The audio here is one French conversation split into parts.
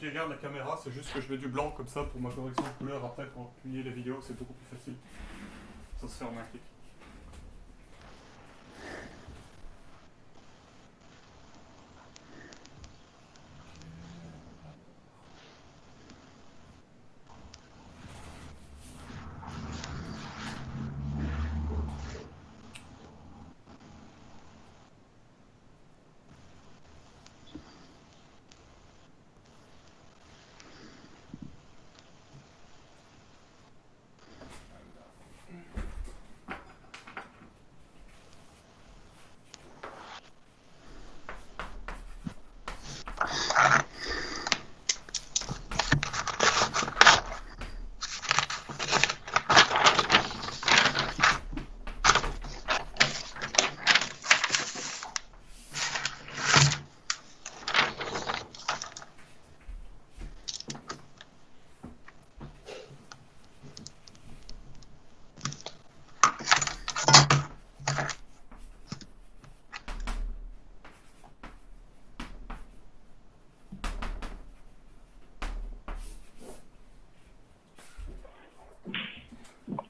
qui regardent la caméra, c'est juste que je mets du blanc comme ça pour ma correction de couleur. Après, pour appuyer les vidéos, c'est beaucoup plus facile. Ça se fait en un clic.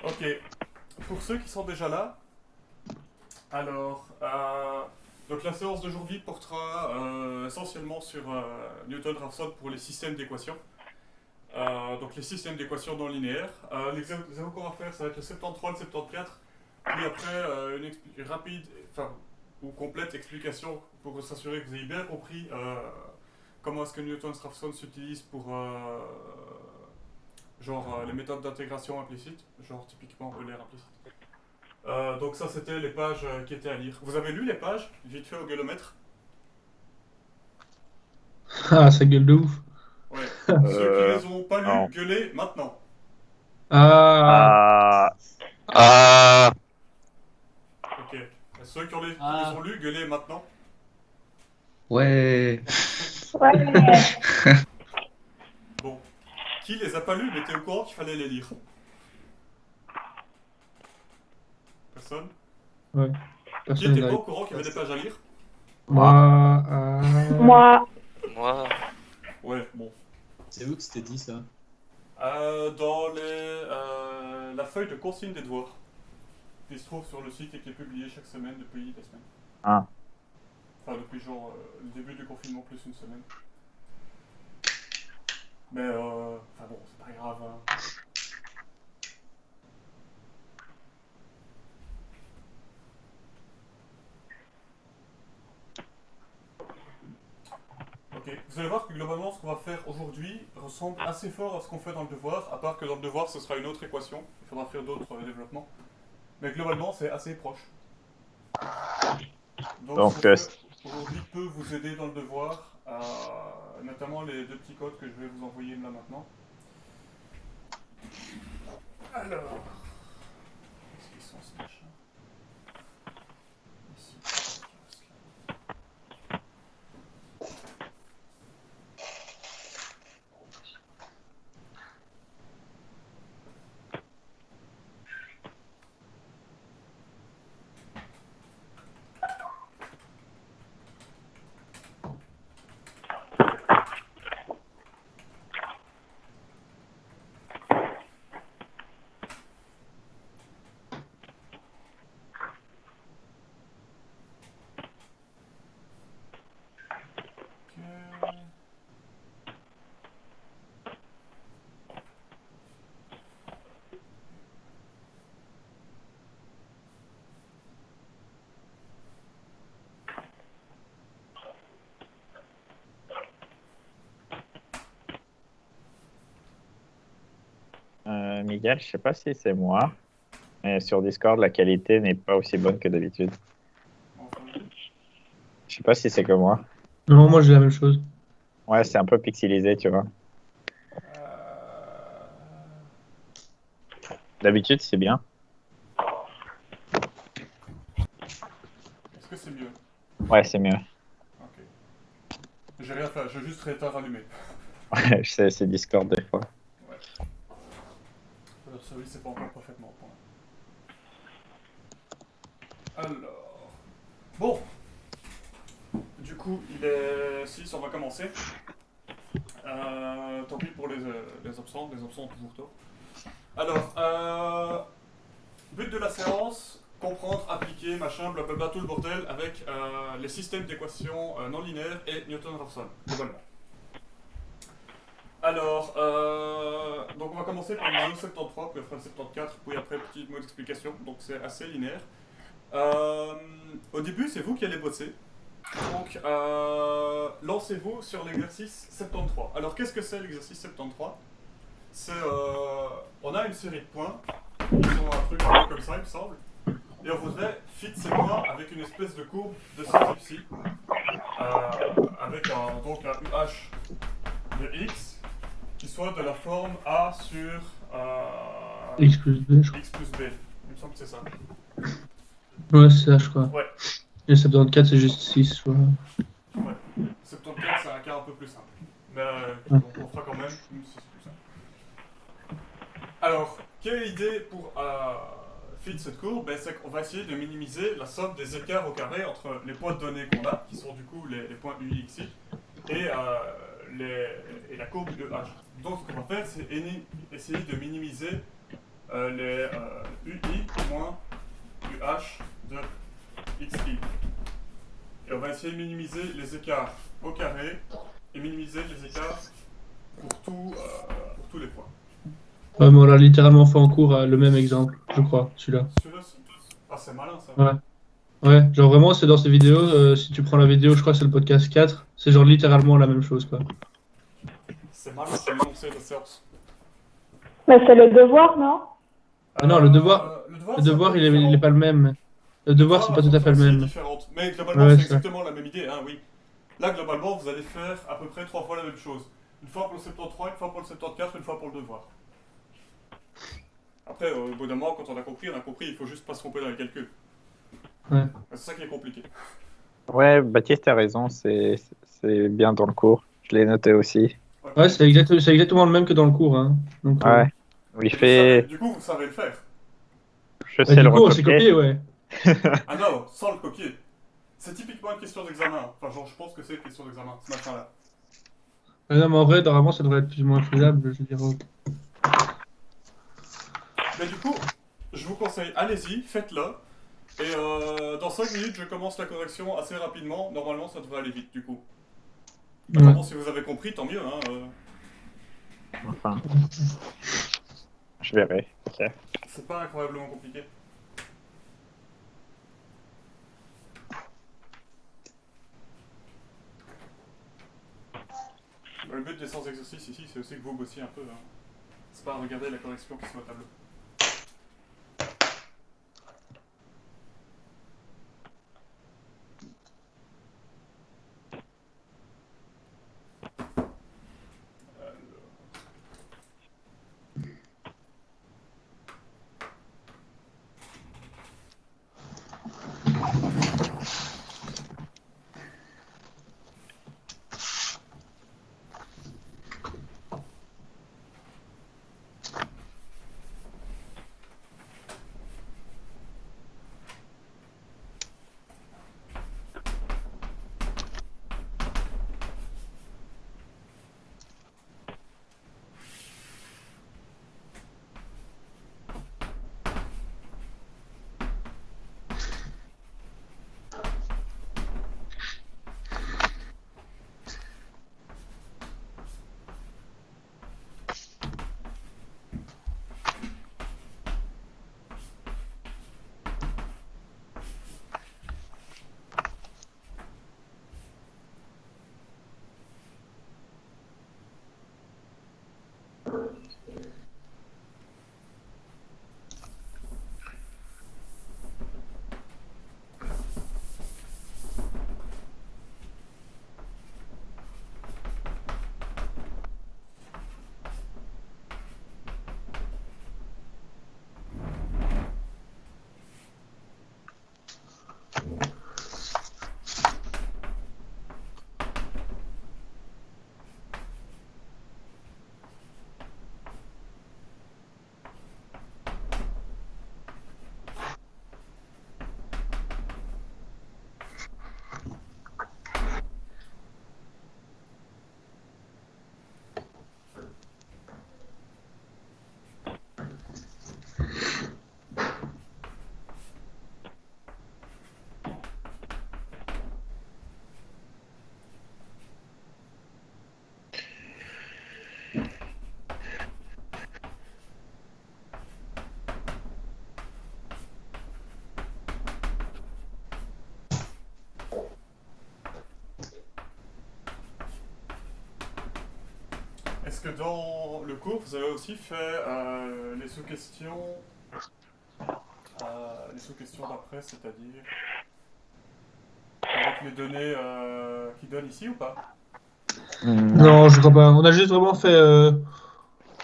Ok, pour ceux qui sont déjà là, alors, donc la séance d'aujourd'hui portera essentiellement sur Newton-Raphson pour les systèmes d'équations. Donc les systèmes d'équations non linéaires. L'examen qu'on va faire, ça va être le 73 et le 74. Puis après, une rapide, enfin, ou complète explication pour s'assurer que vous ayez bien compris comment est-ce que Newton-Raphson s'utilise pour les méthodes d'intégration implicite, genre typiquement Euler implicite. Donc ça c'était les pages qui étaient à lire. Vous avez lu les pages, vite fait au gueulomètre? Ah, ça gueule de ouf. Ouais. Ceux qui les ont pas lus, Non. gueulez maintenant. Ah, Ah. Ah. Ok. Ceux qui les ont lus, gueulez maintenant. ouais. Ouais. Bon. Qui les a pas lus, mais était au courant qu'il fallait les lire? Personne? Ouais. Qui Personne était pas n'arrive. au courant qu'il y avait des pages à lire? Moi, Moi, Moi, Ouais, bon. C'est où que c'était dit ça? Dans la feuille de consigne des devoirs, qui se trouve sur le site et qui est publiée chaque semaine depuis des semaines. Ah. Enfin, depuis le début du confinement plus une semaine. Mais enfin bon, c'est pas grave. Hein. Ok, vous allez voir que globalement ce qu'on va faire aujourd'hui ressemble assez fort à ce qu'on fait dans le devoir, à part que dans le devoir ce sera une autre équation, il faudra faire d'autres développements. Mais globalement c'est assez proche. Donc ce Donc, qu'on fait aujourd'hui peut vous aider dans le devoir, notamment les deux petits codes que je vais vous envoyer là maintenant. Alors, qu'est-ce qu'ils sont ces machins? Ici. Ok. Miguel, je sais pas si c'est moi, mais sur Discord, la qualité n'est pas aussi bonne que d'habitude. Enfin, Je sais pas si c'est que moi. non, moi j'ai la même chose. Ouais, c'est un peu pixelisé, tu vois. euh, D'habitude, c'est bien. Est-ce que c'est mieux? Ouais, c'est mieux. Ok. J'ai rien fait, j'ai juste rééteint rallumé. Ouais, je sais, c'est Discord des fois. Ouais. Celui c'est pas encore parfaitement au point. Alors. Bon. Du coup, il est 6, on va commencer. Tant pis pour les absents ont toujours tort. Alors, but de la séance, comprendre, appliquer, machin, blablabla, tout le bordel avec les systèmes d'équations non linéaires et Newton-Raphson, globalement. Alors, donc on va commencer par le niveau 73, puis après le 74, puis après petit mot d'explication, donc c'est assez linéaire. Au début, c'est vous qui allez bosser. Donc, lancez-vous sur l'exercice 73. Alors, qu'est-ce que c'est l'exercice 73? C'est, on a une série de points, qui sont un truc un peu comme ça, il me semble, et on voudrait fit ces points avec une espèce de courbe de ce type-ci, avec donc un UH de X, qui soit de la forme A sur X plus B, je crois. X plus B. Il me semble que c'est ça. Ouais, c'est ça, je crois. Ouais. Et le 74, c'est juste 6, je crois. Ouais. 74, c'est un cas un peu plus simple. Mais on fera quand même une 6 plus simple. Alors, quelle idée pour fit cette courbe? C'est qu'on va essayer de minimiser la somme des écarts au carré entre les points de données qu'on a, qui sont du coup les points UI, XY, et la courbe de H. Donc ce qu'on va faire, c'est essayer de minimiser les UI moins UH de XY. Et on va essayer de minimiser les écarts au carré et minimiser les écarts pour tous les points. Ouais, mais on l'a littéralement fait en cours, le même exemple, je crois, celui-là. Celui-là, c'est malin ça. Ouais. Ouais, genre vraiment, c'est dans ces vidéos, si tu prends la vidéo, je crois que c'est le podcast 4, c'est genre littéralement la même chose, quoi. C'est malin, c'est l'énoncé de séance. Mais c'est le devoir, non? Non, le devoir, il est pas le même. Le devoir, c'est pas tout à fait le même. Différente. Mais globalement, Ouais, c'est ça. exactement la même idée, hein, oui. Là, globalement, vous allez faire à peu près 3 fois la même chose. Une fois pour le 73, une fois pour le 74, une fois pour le devoir. Après, au bout d'un moment, quand on a compris, il faut juste pas se tromper dans les calculs. Ouais. C'est ça qui est compliqué. Ouais, Baptiste a raison, c'est bien dans le cours. Je l'ai noté aussi. Ouais, c'est exactement le même que dans le cours, hein. Donc, Ouais. Il fait. Du coup, vous savez le faire. Je sais du le coup, c'est recopier. copié, ouais. Ah non, sans le copier. C'est typiquement une question d'examen. Enfin, genre, je pense que c'est une question d'examen, ce machin-là. Non, mais en vrai, normalement, ça devrait être plus ou moins faisable, je veux dire. Mais du coup, je vous conseille, allez-y, faites-le. Et dans 5 minutes, je commence la correction assez rapidement. Normalement, ça devrait aller vite, du coup. Maintenant, Ouais. bon, si vous avez compris, tant mieux. Hein, Enfin. Je verrai. Ok. C'est pas incroyablement compliqué. Le but des 100 exercices ici, c'est aussi que vous bossiez un peu. Hein. C'est pas regarder la correction qui est sur le tableau. que dans le cours, vous avez aussi fait les sous-questions d'après, c'est-à-dire avec les données qu'ils donnent ici ou pas? Non, je crois pas. On a juste vraiment fait.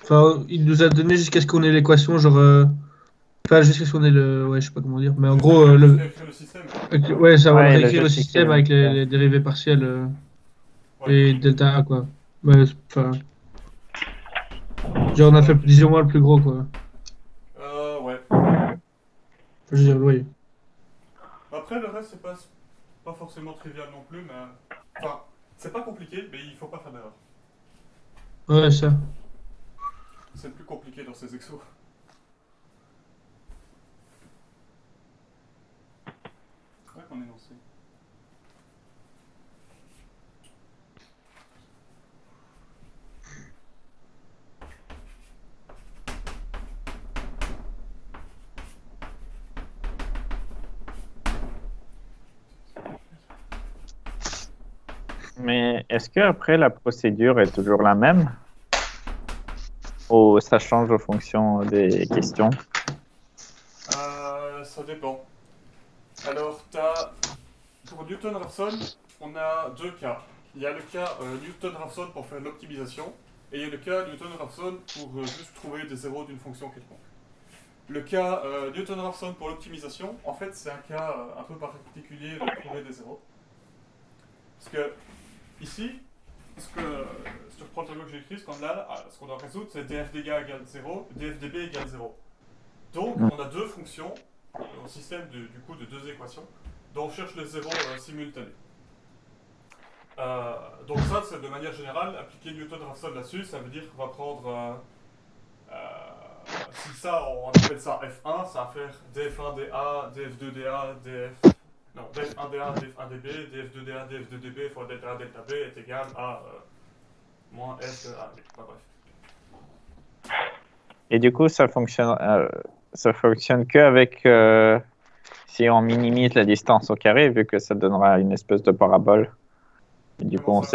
Enfin, il nous a donné jusqu'à ce qu'on ait l'équation, genre. Enfin, jusqu'à ce qu'on ait le. Ouais, je sais pas comment dire. Mais en gros, Jusqu'à écrire le système, quoi. ouais, ça va Ouais, réécrire le logistique, système avec ouais. les dérivées partielles Ouais. et delta A, quoi. Ouais, enfin. Genre, on a fait, disons-moi, le plus gros, quoi. Ouais. Je veux dire, oui. Après, le reste, c'est pas forcément trivial non plus, mais... Enfin, c'est pas compliqué, mais il faut pas faire d'erreur. Ouais, ça. C'est le plus compliqué dans ces exos. C'est vrai qu'on est lancé. Mais est-ce que après la procédure est toujours la même ou ça change en fonction des questions? Ça dépend. Alors, pour Newton-Raphson, on a deux cas. Il y a le cas Newton-Raphson pour faire l'optimisation, et il y a le cas Newton-Raphson pour juste trouver des zéros d'une fonction quelconque. Le cas Newton-Raphson pour l'optimisation, en fait, c'est un cas un peu particulier de trouver des zéros. Parce que, ici, si tu reprends le tableau que j'ai écrit, ce qu'on doit résoudre, c'est dfdg égale 0, dfdb égale 0. Donc, on a deux fonctions, au système du coup de deux équations, dont on cherche les zéros simultanés. Donc ça, c'est de manière générale, appliquer Newton-Raphson là-dessus, ça veut dire qu'on va prendre... si ça, on appelle ça F1, ça va faire df1dA, df2dA, non, df1dA, df1db, df2dA, df2db fois delta A, delta B est égal à moins f de A. Enfin, bref. Et du coup, ça fonctionne que avec si on minimise la distance au carré, vu que ça donnera une espèce de parabole. Et du coup, Comment on ça?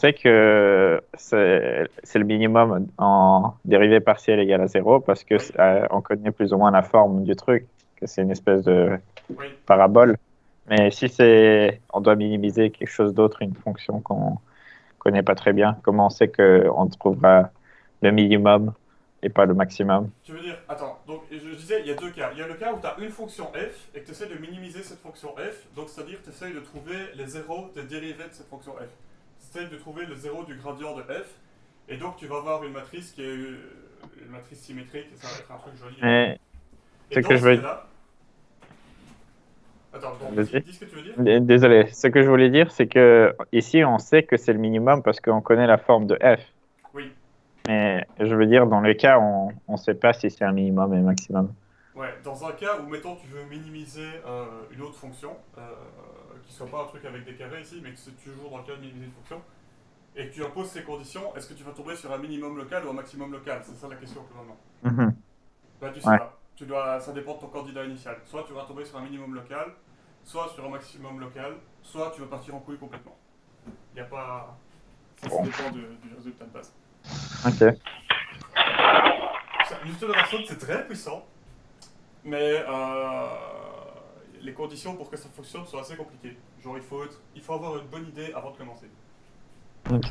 sait que c'est le minimum en dérivée partielle égale à 0 parce que Oui. on connaît plus ou moins la forme du truc, que c'est une espèce de Oui. parabole. Mais si on doit minimiser quelque chose d'autre, une fonction qu'on connaît pas très bien, comment on sait qu'on trouvera le minimum et pas le maximum? Tu veux dire, attends, donc je disais, il y a deux cas. Il y a le cas où tu as une fonction f et que tu essaies de minimiser cette fonction f, donc c'est-à-dire que tu essaies de trouver les zéros des dérivés de cette fonction f. Tu essaies de trouver le zéro du gradient de f, et donc tu vas avoir une matrice qui est une matrice symétrique, et ça va être un truc joli. Mais Et ce dans que je ce veux cas-là... Attends, donc Vas-y. dis ce que tu veux dire. Désolé, ce que je voulais dire, c'est que ici, on sait que c'est le minimum parce qu'on connaît la forme de f. Oui, Mais je veux dire, dans le cas, on ne sait pas si c'est un minimum et un maximum. ouais, dans un cas où, mettons, tu veux minimiser une autre fonction, qui soit pas un truc avec des carrés ici, mais que c'est toujours dans le cas de minimiser une fonction, et que tu imposes ces conditions, est-ce que tu vas tomber sur un minimum local ou un maximum local? C'est ça la question que maintenant. Mhm. Bah tu sais Ouais. pas. Ça dépend de ton candidat initial. Soit tu vas tomber sur un minimum local, soit sur un maximum local, soit tu vas partir en couille complètement. Y a pas... Ça dépend du résultat de base. Ok. Newton-Raphson, c'est très puissant, mais les conditions pour que ça fonctionne sont assez compliquées. Genre, il faut avoir une bonne idée avant de commencer. Ok.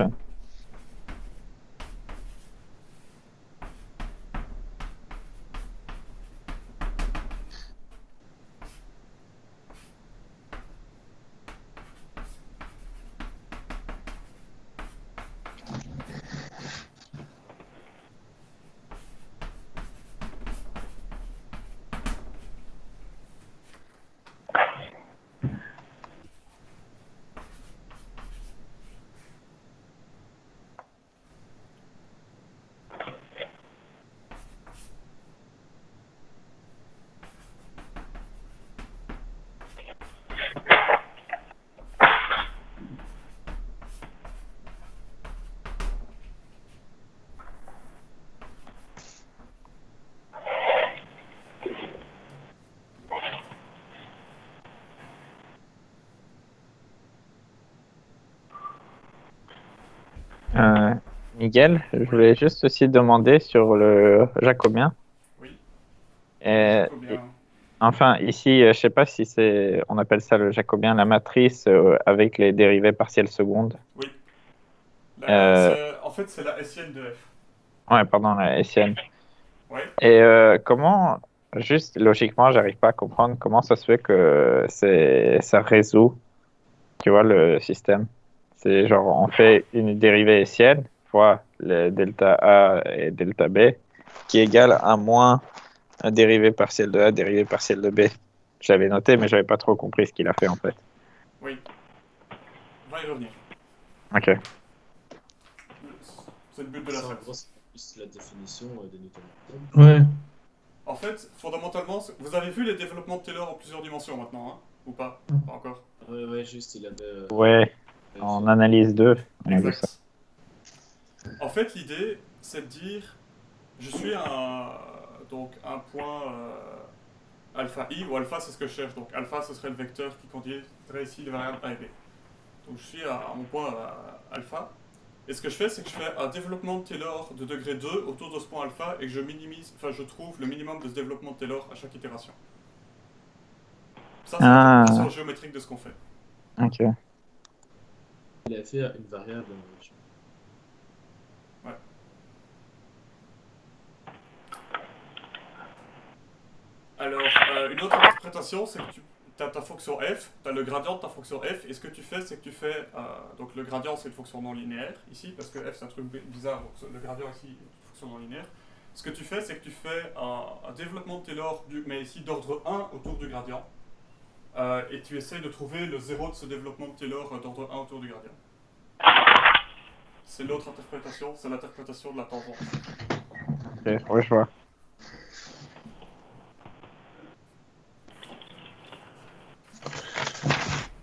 Miguel, je voulais juste aussi demander sur le jacobien. Oui. Et, Jacobien. enfin, ici, je sais pas si on appelle ça le jacobien, la matrice avec les dérivées partielles secondes. Oui. Euh, En fait, c'est la SN de f. ouais, pardon, la SN. Ouais. Et comment, juste logiquement, j'arrive pas à comprendre comment ça se fait que ça résout, tu vois, le système. C'est genre, on fait une dérivée hessienne fois le delta A et delta B qui égale à moins un dérivé partiel de A, dérivé partiel de B. J'avais noté, mais j'avais pas trop compris ce qu'il a fait en fait. Oui. On va y revenir. Ok. C'est le but de la Ça, en phase. gros, c'est plus la définition des Newton. Ouais. En fait, fondamentalement, vous avez vu les développements de Taylor en plusieurs dimensions maintenant, hein? Ou pas? Pas encore. Ouais, juste, il avait. Ouais, en analyse 2, on a vu ça. Exact. En fait, l'idée, c'est de dire, je suis donc un point alpha i, ou alpha c'est ce que je cherche, donc alpha ce serait le vecteur qui contiendrait ici les variables a et b. Donc je suis à mon point alpha, et ce que je fais, c'est que je fais un développement de Taylor de degré 2 autour de ce point alpha, et que je trouve le minimum de ce développement de Taylor à chaque itération. Ça, c'est l'interprétation géométrique de ce qu'on fait. Ok. Il a fait une variable. Alors, une autre interprétation, c'est que tu as ta fonction f, tu as le gradient de ta fonction f, et ce que tu fais, c'est que tu fais. Donc, le gradient, c'est une fonction non linéaire, ici, parce que f, c'est un truc bizarre, donc le gradient ici est une fonction non linéaire. Ce que tu fais, c'est que tu fais un développement de Taylor, mais ici d'ordre 1 autour du gradient, et tu essayes de trouver le zéro de ce développement de Taylor d'ordre 1 autour du gradient. C'est l'autre interprétation, c'est l'interprétation de la tangente. Ok, ouais, je vois.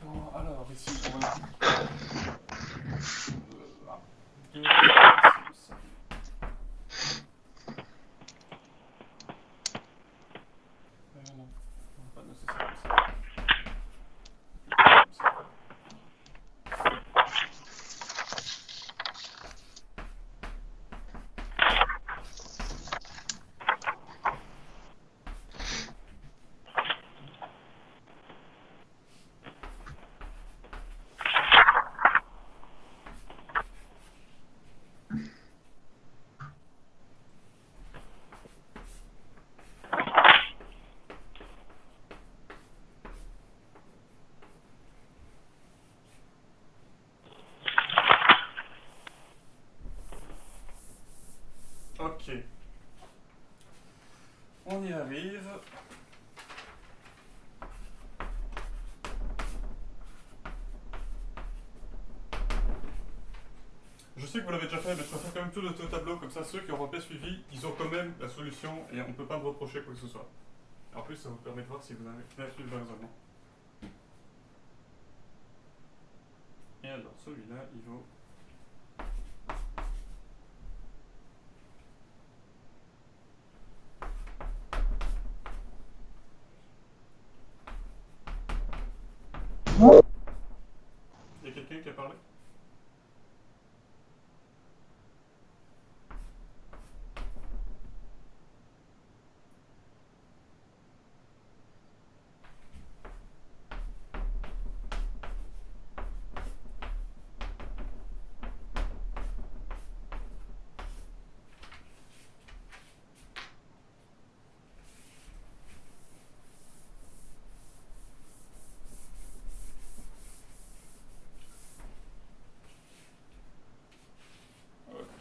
Bon, alors, ici, on va... non, pas nécessairement ça. Ok. On y arrive. Je sais que vous l'avez déjà fait, mais je préfère quand même tout le tableau, comme ça ceux qui auront pas suivi, ils ont quand même la solution et on ne peut pas me reprocher quoi que ce soit. En plus, ça vous permet de voir si vous avez bien suivi le raisonnement. Et alors, celui-là, il vaut... Il y a quelqu'un qui a parlé?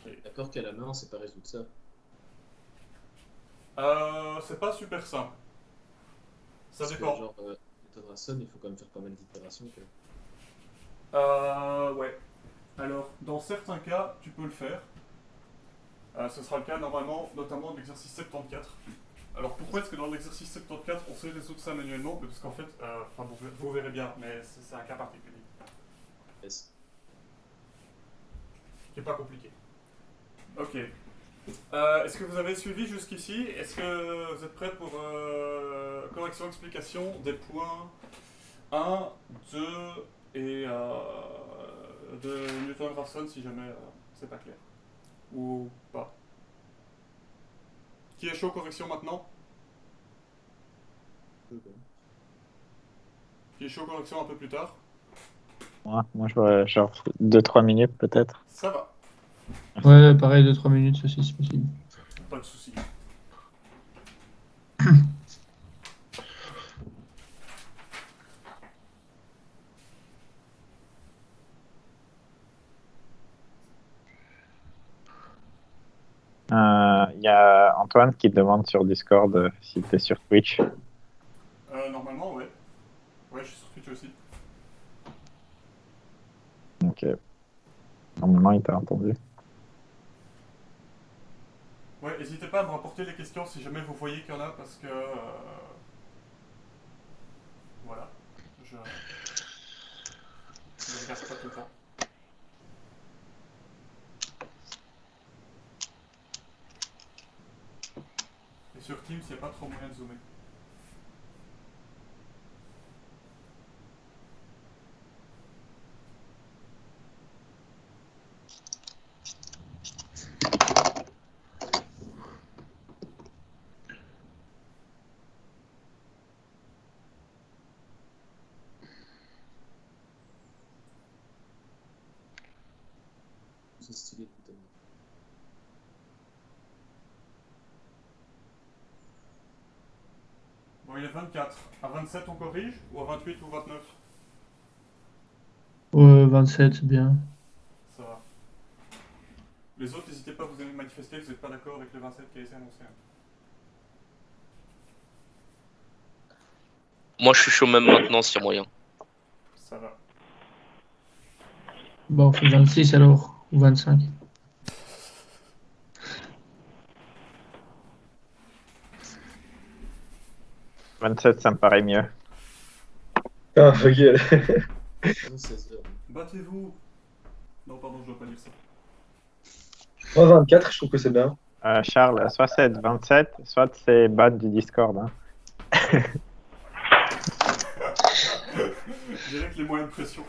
Ok. D'accord qu'à la main, on sait pas résoudre ça. C'est pas super simple. Ça Parce dépend. que, genre, méthode Rason, il faut quand même faire pas mal d'itérations. Ouais. Alors, dans certains cas, tu peux le faire. Ce sera le cas normalement, notamment de l'exercice 74. Alors pourquoi est-ce que dans l'exercice 74 on sait résoudre ça manuellement? Parce qu'en fait, vous verrez bien, mais c'est un cas particulier. Yes. Qui n'est pas compliqué. Ok. Est-ce que vous avez suivi jusqu'ici? Est-ce que vous êtes prêts pour correction, explication des points 1, 2 et de Newton-Raphson si jamais c'est pas clair? Ou pas? Qui est chaud correction maintenant? Qui est chaud correction un peu plus tard? Moi, je vois genre 2-3 minutes peut-être. Ça va, Ouais, pareil, 2-3 minutes, ça c'est possible. pas de soucis. Il y a Antoine qui demande sur Discord si t'es sur Twitch. Normalement, ouais. Ouais, je suis sur Twitch aussi. Ok. Normalement, il t'a entendu. Ouais, n'hésitez pas à me rapporter les questions si jamais vous voyez qu'il y en a, parce que... voilà. Je ne regarde pas tout le temps. Et sur Teams, il n'y a pas trop moyen de zoomer. C'est stylé tout à l'heure. Bon, il est 24. À 27, on corrige? Ou à 28 ou 29? 27, c'est bien. Ça va. Les autres, n'hésitez pas à vous manifester, vous n'êtes pas d'accord avec le 27 qui a été annoncé. Moi, je suis chaud même maintenant, s'il y a moyen. Ça va. Bon, on fait 26 alors, ou 25. « 27, ça me paraît mieux. Ah, ok. 16 heures. Battez-vous! Non, pardon, je dois pas lire ça. Moi, 24, je trouve que c'est bien. Charles, soit c'est 27, soit c'est ban du Discord. Hein. Je dirais que les moyens de pression.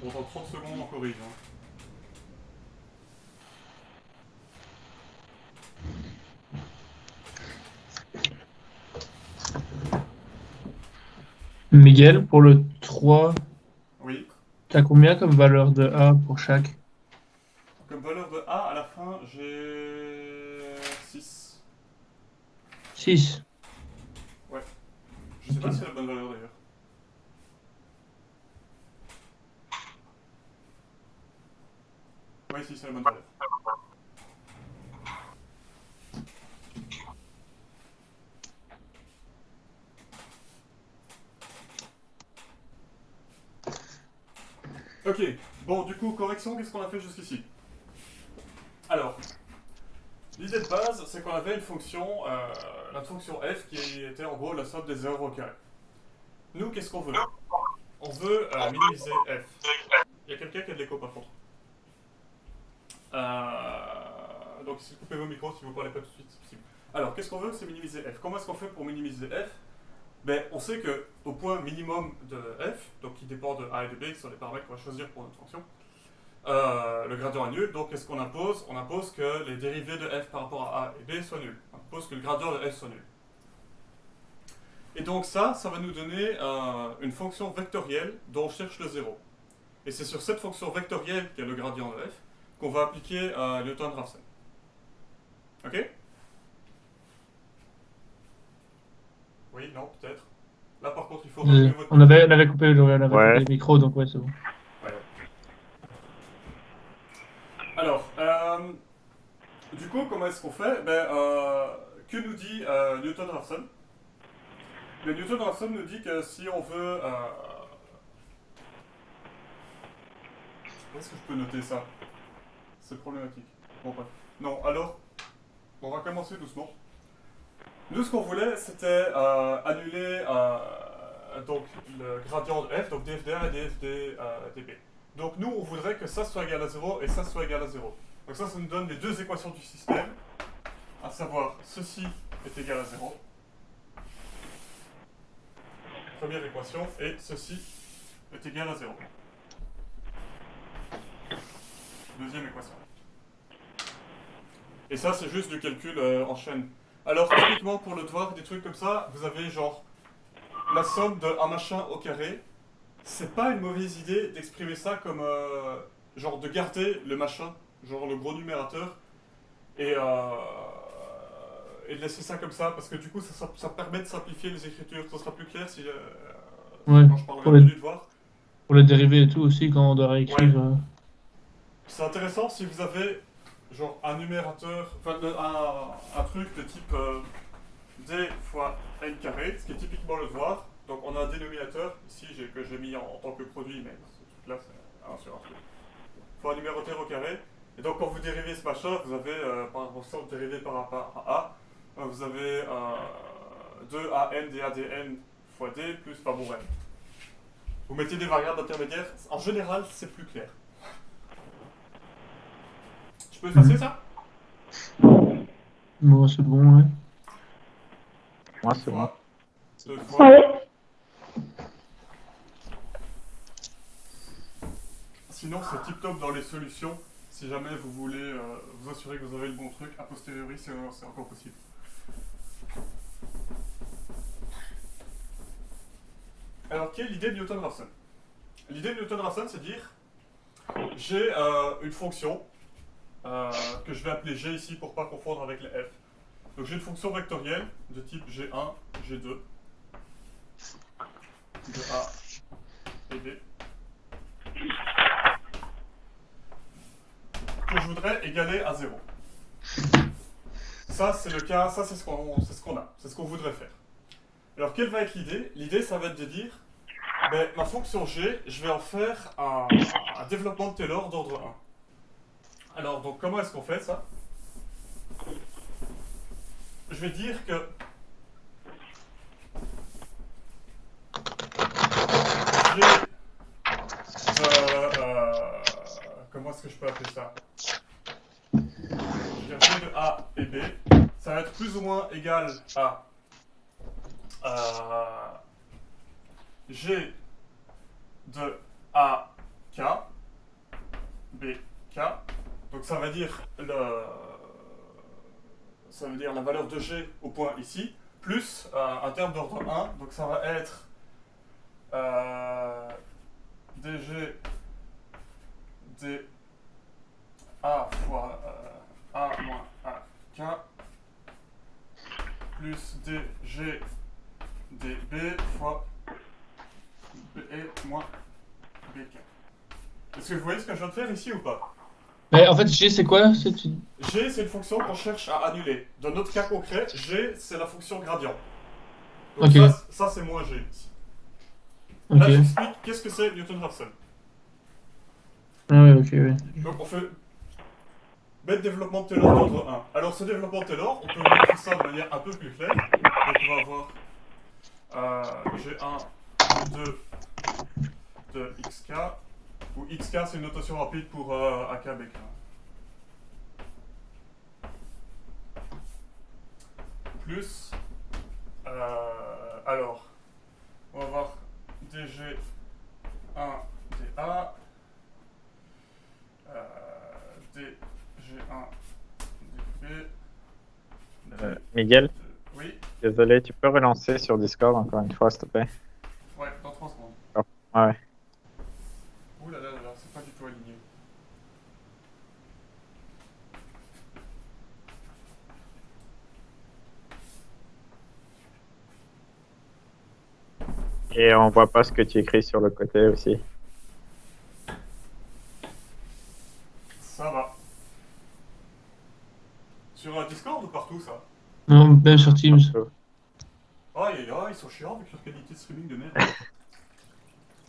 Bon, dans 30 secondes, on corrige. Hein. Miguel, pour le 3, Oui. t'as combien comme valeur de A pour chaque? Comme valeur de A, à la fin, j'ai 6. 6. Je sais pas si c'est la bonne valeur d'ailleurs. Oui, si, c'est la bonne valeur. Ok, bon, du coup, correction, qu'est-ce qu'on a fait jusqu'ici? Alors, l'idée de base, c'est qu'on avait une fonction, la fonction f qui était en gros la somme des erreurs au carré. Nous, qu'est-ce qu'on veut? On veut minimiser f. Il y a quelqu'un qui a de l'écho par contre. Donc, si vous coupez vos micros, si vous ne parlez pas tout de suite, c'est possible. Alors, qu'est-ce qu'on veut? C'est minimiser f. Comment est-ce qu'on fait pour minimiser f? Ben, on sait qu'au point minimum de f, donc qui dépend de a et de b, qui sont les paramètres qu'on va choisir pour notre fonction, le gradient est nul. Donc, qu'est-ce qu'on impose? On impose que les dérivés de f par rapport à a et b soient nuls. On impose que le gradient de f soit nul. Et donc ça va nous donner une fonction vectorielle dont on cherche le 0. Et c'est sur cette fonction vectorielle qui est le gradient de f qu'on va appliquer Newton-Raphson. Ok? Oui, non, peut-être. Là par contre il faut relever votre... On avait coupé le micro, donc ouais, c'est bon. Ouais. Alors, du coup, comment est-ce qu'on fait? Ben, que nous dit Newton-Raphson? Le Newton-Raphson nous dit que si on veut... Où est-ce que je peux noter ça? C'est problématique. Bon, bref. Non, alors, on va commencer doucement. Nous, ce qu'on voulait, c'était annuler donc, le gradient de f, donc df(dA) et df(dB). Donc nous, on voudrait que ça soit égal à 0 et ça soit égal à 0. Donc ça nous donne les deux équations du système, à savoir, ceci est égal à 0. Première équation, et ceci est égal à 0. Deuxième équation. Et ça, c'est juste du calcul en chaîne. Alors, typiquement, pour le devoir, des trucs comme ça, vous avez genre la somme de un machin au carré. C'est pas une mauvaise idée d'exprimer ça comme genre de garder le machin, genre le gros numérateur, et de laisser ça comme ça, parce que du coup, ça permet de simplifier les écritures. Ça sera plus clair si Ouais, quand je parlerai du devoir. pour les dérivés et tout aussi, quand on doit réécrire. Ouais. C'est intéressant si vous avez genre un numérateur, enfin un truc de type d fois n carré, ce qui est typiquement le devoir. Donc on a un dénominateur, ici que j'ai mis en tant que produit, mais ce truc-là c'est 1 sur 1 truc. Il faut un numérateur au carré. Et donc quand vous dérivez ce machin, vous avez, par exemple, dérivé par rapport à a, vous avez 2an dAdn fois d plus, enfin bon bref. Vous mettez des variables intermédiaires, en général c'est plus clair. Je peux effacer ça? Bon, c'est bon, ouais. Moi, c'est bon. Deux fois. Ouais. Sinon, c'est tip top dans les solutions. Si jamais vous voulez vous assurer que vous avez le bon truc, a posteriori, c'est encore possible. Alors, quelle est l'idée de Newton-Raphson? L'idée de Newton-Raphson, c'est de dire j'ai une fonction que je vais appeler g ici pour ne pas confondre avec les f. Donc j'ai une fonction vectorielle de type g1, g2, de a et b, que je voudrais égaler à 0. Ça c'est le cas, ça c'est ce qu'on a, c'est ce qu'on voudrait faire. Alors quelle va être l'idée? L'idée ça va être de dire, ben, ma fonction g, je vais en faire un développement de Taylor d'ordre 1. Alors donc comment est-ce qu'on fait ça? Je vais dire que comment est-ce que je peux appeler ça? Je vais dire g de a et b, ça va être plus ou moins égal à g de a k, b k. Donc ça veut dire la valeur de g au point ici, plus un terme d'ordre 1, donc ça va être dg dA fois a moins ak plus dg dB fois be moins bk. Est-ce que vous voyez ce que je viens de faire ici ou pas? Mais en fait, G, c'est quoi? G, c'est une fonction qu'on cherche à annuler. Dans notre cas concret, G, c'est la fonction gradient. Donc okay. ça c'est moins G ici. Okay. Là, j'explique qu'est-ce que c'est Newton-Raphson. Ah ouais, ok, ouais. Donc on fait mettre développement de Taylor d'ordre 1. Alors ce développement de Taylor, on peut écrire ça de manière un peu plus claire. Donc on va avoir G1, G2 de XK, où XK c'est une notation rapide pour AKBK. Plus, alors, on va avoir DG1, DA, DG1, DB. Miguel, Oui, désolé, tu peux relancer sur Discord encore une fois, s'il te plaît? ouais, dans 3 secondes. Ouais. Ouh là là là là, c'est pas du tout aligné. Et on voit pas ce que tu écris sur le côté aussi. Ça va. Sur Discord ou partout ça? Non, même sur Teams. Aïe aïe aïe, ils sont chiants avec leur qualité de streaming de merde.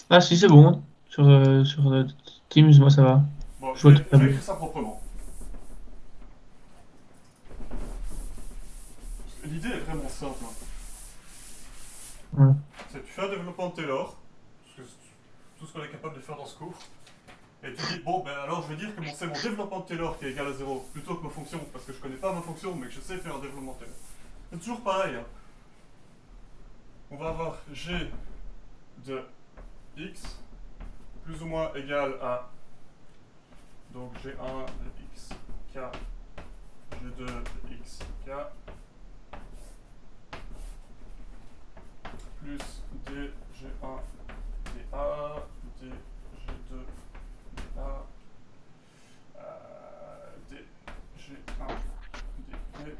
Ah si, c'est bon. Sur Teams, moi ça va. Bon, Je je vois vais tout à fait. écrire ça proprement. L'idée est vraiment simple. Ouais. C'est tu fais un développement de Taylor, tout ce qu'on est capable de faire dans ce cours, et tu dis, bon ben alors je vais dire que c'est mon développement de Taylor qui est égal à 0, plutôt que ma fonction, parce que je connais pas ma fonction, mais que je sais faire un développement de Taylor. C'est toujours pareil. Hein. On va avoir G de X plus ou moins égal à donc G1 de X K, G2 de X K, plus DG1 DA, DG2 DA, DG1 DB,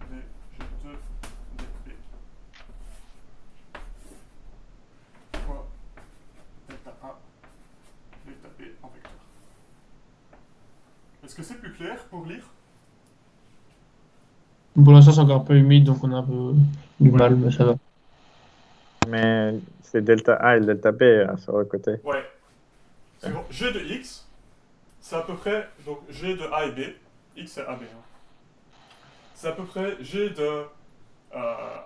DG2 DB. Fois delta A, delta B en vecteur. Est-ce que c'est plus clair pour lire? Pour l'instant, c'est encore un peu humide, donc on a un peu du mal, mais ça va. Mais c'est delta A et delta B sur le côté. Ouais. C'est bon. G de X, c'est à peu près, donc G de A et B, X c'est AB. Hein. C'est à peu près G de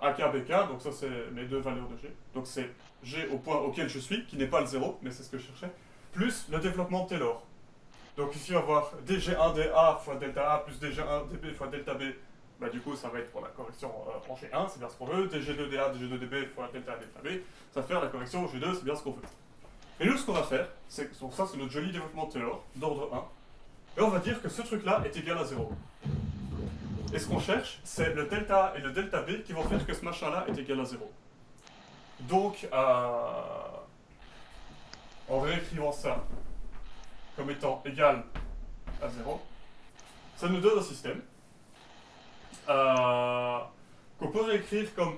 AKBK, donc ça c'est mes deux valeurs de G. Donc c'est G au point auquel je suis, qui n'est pas le 0, mais c'est ce que je cherchais, plus le développement de Taylor. Donc ici on va avoir DG1DA fois delta A plus DG1DB fois delta B. Bah du coup ça va être pour la correction en G1, c'est bien ce qu'on veut. DG2DA, DG2DB fois delta A, delta B. Ça va faire la correction en G2, c'est bien ce qu'on veut. Et nous ce qu'on va faire, c'est donc ça c'est notre joli développement de Taylor, d'ordre 1. Et on va dire que ce truc-là est égal à 0. Et ce qu'on cherche, c'est le delta A et le delta B qui vont faire que ce machin-là est égal à 0. Donc, en réécrivant ça comme étant égal à 0, ça nous donne un système qu'on peut réécrire comme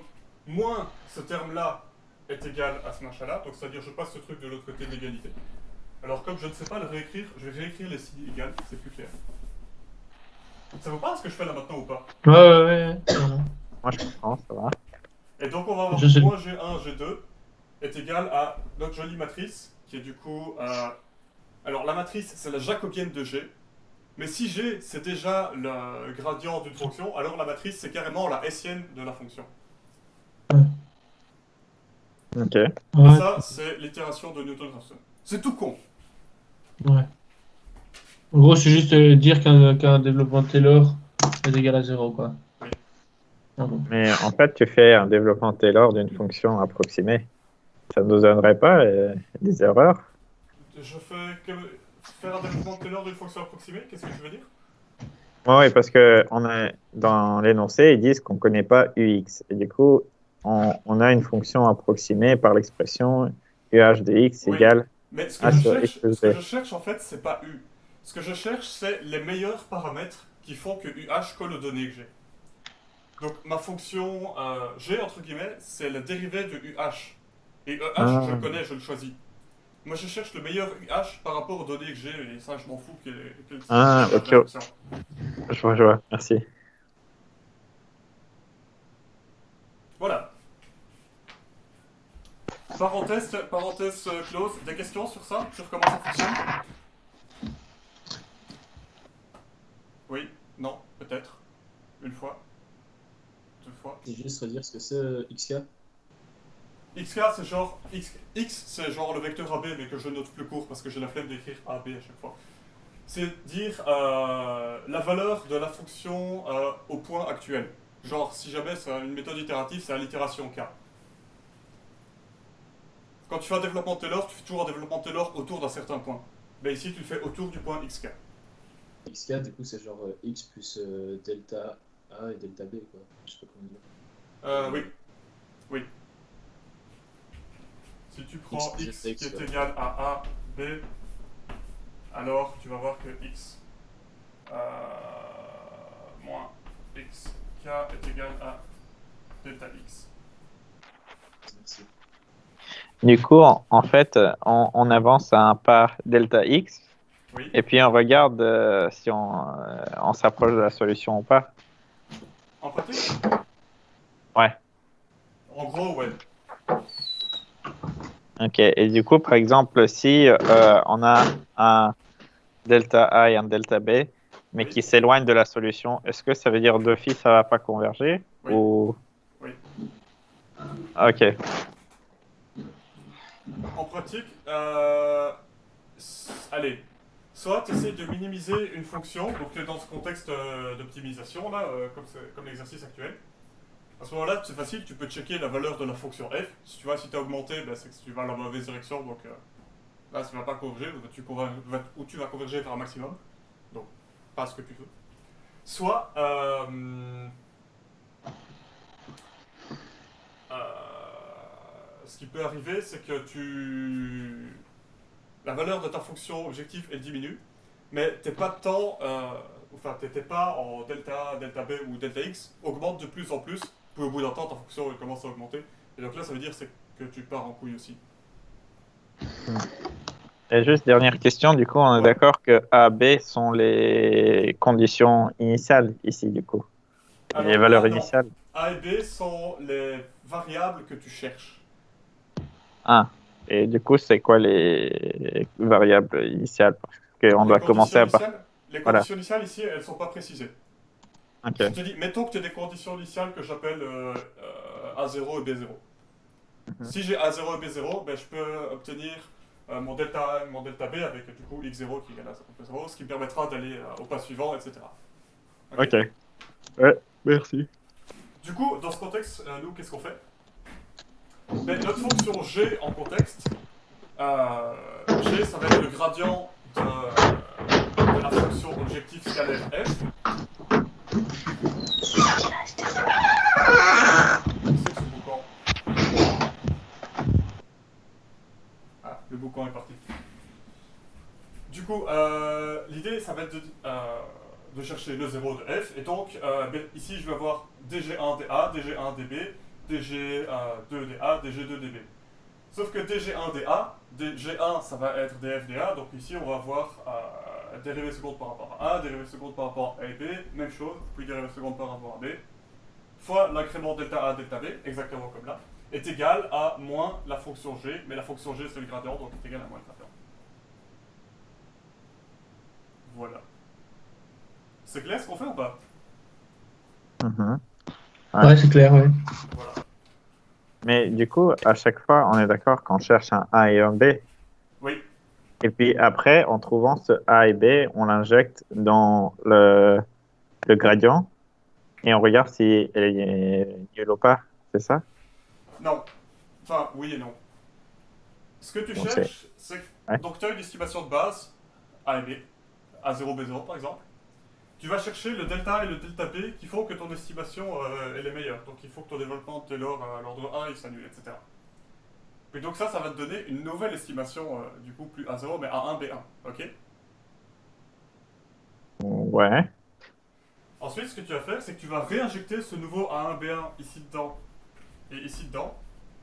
moins ce terme-là est égal à ce machin-là, donc c'est-à-dire je passe ce truc de l'autre côté de l'égalité. Alors comme je ne sais pas le réécrire, je vais réécrire les signes égales, c'est plus clair. Ça vous parle ce que je fais là maintenant ou pas? Ouais. Moi je comprends, ça va. Et donc on va avoir Je sais. moins G1, G2 est égal à notre jolie matrice, qui est du coup... alors la matrice, c'est la jacobienne de G. Mais si G, c'est déjà le gradient d'une fonction, alors la matrice, c'est carrément la hessienne de la fonction. Ok. Et Ouais. ça, c'est l'itération de Newton-Raphson. C'est tout con. Ouais. En gros, c'est juste dire qu'un développement de Taylor est égal à 0, quoi. Oui. En gros. Mais en fait, tu fais un développement Taylor d'une fonction approximée. Ça ne nous donnerait pas des erreurs? Je fais faire un développement de Taylor d'une fonction approximée, qu'est-ce que tu veux dire? Oui, parce que dans l'énoncé, ils disent qu'on ne connaît pas UX. Et du coup, on a une fonction approximée par l'expression UH de X Oui. égale Mais ce A que, sur X plus ce que B. je cherche en fait, c'est pas U. Ce que je cherche, c'est les meilleurs paramètres qui font que UH colle aux données que j'ai. Donc ma fonction G, entre guillemets, c'est la dérivée de UH. Et EH, je le connais, je le choisis. Moi je cherche le meilleur UH par rapport aux données que j'ai, et ça je m'en fous quel Ok. fonction. Je vois, merci. Voilà. Parenthèse close. Des questions sur ça? Sur comment ça fonctionne? juste redire ce que c'est XK? XK, c'est genre. X, c'est genre le vecteur AB, mais que je note plus court parce que j'ai la flemme d'écrire AB à chaque fois. C'est dire la valeur de la fonction au point actuel. Genre, si jamais c'est une méthode itérative, c'est à l'itération K. Quand tu fais un développement Taylor, tu fais toujours un développement Taylor autour d'un certain point. Mais ici, tu le fais autour du point XK. XK, du coup, c'est genre X plus delta A et delta B, quoi. Je sais pas comment dire. Oui. Oui. Si tu prends X, X qui X, est ouais. égal à A, B, alors tu vas voir que X moins XK est égal à delta X. Merci. Du coup, en fait, on avance à un pas delta x, Oui. et puis on regarde si on s'approche de la solution ou pas. En pratique? Ouais. En gros, ouais. Ok. Et du coup, par exemple, si on a un delta A et un delta B, mais Oui. qui s'éloignent de la solution, est-ce que ça veut dire d'office ça va pas converger Oui. ou... Oui. Ok. En pratique, allez, soit tu essaies de minimiser une fonction, donc tu es dans ce contexte d'optimisation, là, comme l'exercice actuel. À ce moment-là, c'est facile, tu peux checker la valeur de la fonction f. Si tu vois, si tu as augmenté, ben, c'est que tu vas dans la mauvaise direction, donc là, ça ne va pas converger, ou tu vas converger vers un maximum. Donc, pas ce que tu veux. Soit, ce qui peut arriver, c'est que la valeur de ta fonction objectif, elle diminue, mais t'es pas tant, enfin, t'es pas en delta A, delta B ou delta X, augmente de plus en plus, puis au bout d'un temps, ta fonction elle commence à augmenter. Et donc là, ça veut dire c'est que tu pars en couille aussi. Et juste dernière question, du coup, on est Ouais. d'accord que A, B sont les conditions initiales ici, du coup. Alors, Les valeurs non. initiales. A et B sont les variables que tu cherches. Ah. Et du coup, c'est quoi les variables initiales? Parce qu'on Les doit commencer conditions à partir. initiales, les Voilà. conditions initiales ici, elles sont pas précisées. Ok. Je te dis, mettons que tu as des conditions initiales que j'appelle A0 et B0. Si j'ai A0 et B0, ben, je peux obtenir mon delta A et mon delta B avec du coup X0 qui est égal à 0, ce qui me permettra d'aller au pas suivant, etc. Ok. Ok. Ouais, merci. Du coup, dans ce contexte, nous, qu'est-ce qu'on fait? Ben, notre fonction G en contexte, G, ça va être le gradient de la fonction objectif scalaire f. C'est ce boucan. Ah, le boucan est parti. Du coup, l'idée, ça va être de chercher le 0 de f. Et donc, ici, je vais avoir dg1 dA, dg1 dB, dg2 dA, dg2 dB. Sauf que dg1 dA, dg1, ça va être df dA. Donc ici, on va avoir dérivée seconde par rapport à A, dérivée seconde par rapport à B, même chose, puis dérivée seconde par rapport à B, fois l'incrément delta A, delta B, exactement comme là, est égal à moins la fonction g, mais la fonction g, c'est le gradient, donc est égal à moins le gradient. Voilà. C'est clair ce qu'on fait ou pas? Mhm. Ouais, c'est clair, ouais. Voilà. Mais du coup, à chaque fois, on est d'accord qu'on cherche un A et un B. Oui. Et puis après, en trouvant ce A et B, on l'injecte dans le gradient et on regarde si elle est nulle ou pas. C'est ça? Non. Enfin, oui et non. Ce que tu Bon, cherches, c'est que... Ouais. Donc tu as une estimation de base, A et B, A0, B0 par exemple. Tu vas chercher le delta et le delta B qui font que ton estimation elle est meilleure. Donc il faut que ton développement de Taylor à l'ordre 1 il s'annule, etc. Et donc ça va te donner une nouvelle estimation, du coup plus A0 mais A1, B1. Ok? Ouais. Ensuite, ce que tu vas faire, c'est que tu vas réinjecter ce nouveau A1, B1 ici dedans et ici dedans.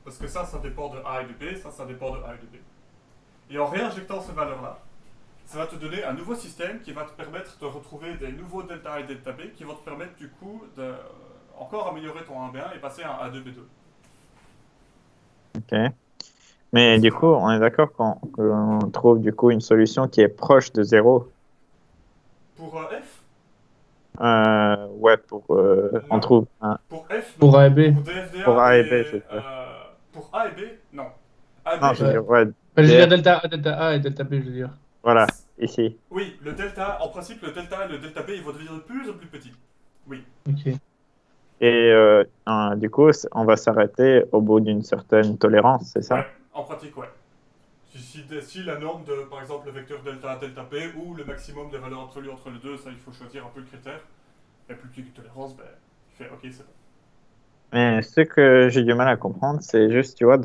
Parce que ça dépend de A et de B, ça dépend de A et de B. Et en réinjectant ces valeurs-là, ça va te donner un nouveau système qui va te permettre de retrouver des nouveaux delta A et delta B qui vont te permettre du coup de encore améliorer ton A1B1 et passer à un A2B2. Ok. Mais du coup, on est d'accord qu'on trouve du coup une solution qui est proche de 0. Pour F, Ouais, on trouve un. Pour F, Pour non. A et B. Pour DFDA Pour A et B, c'est ça. pour A et B, non. A et B, Non, je veux Ouais. dire, ouais. Enfin, je veux dire DF, delta A et delta B, je veux dire. voilà, ici. oui, le delta, en principe, le delta A et le delta B, ils vont devenir de plus en plus petits. Ok. Et du coup, on va s'arrêter au bout d'une certaine tolérance, c'est ça? Ouais, en pratique, ouais. Si la norme de, par exemple, le vecteur delta A, delta B, ou le maximum des valeurs absolues entre les deux, ça, il faut choisir un peu le critère. Et plus petite tolérance, ben, tu fais OK, c'est bon. Mais ce que j'ai du mal à comprendre, c'est juste, tu vois,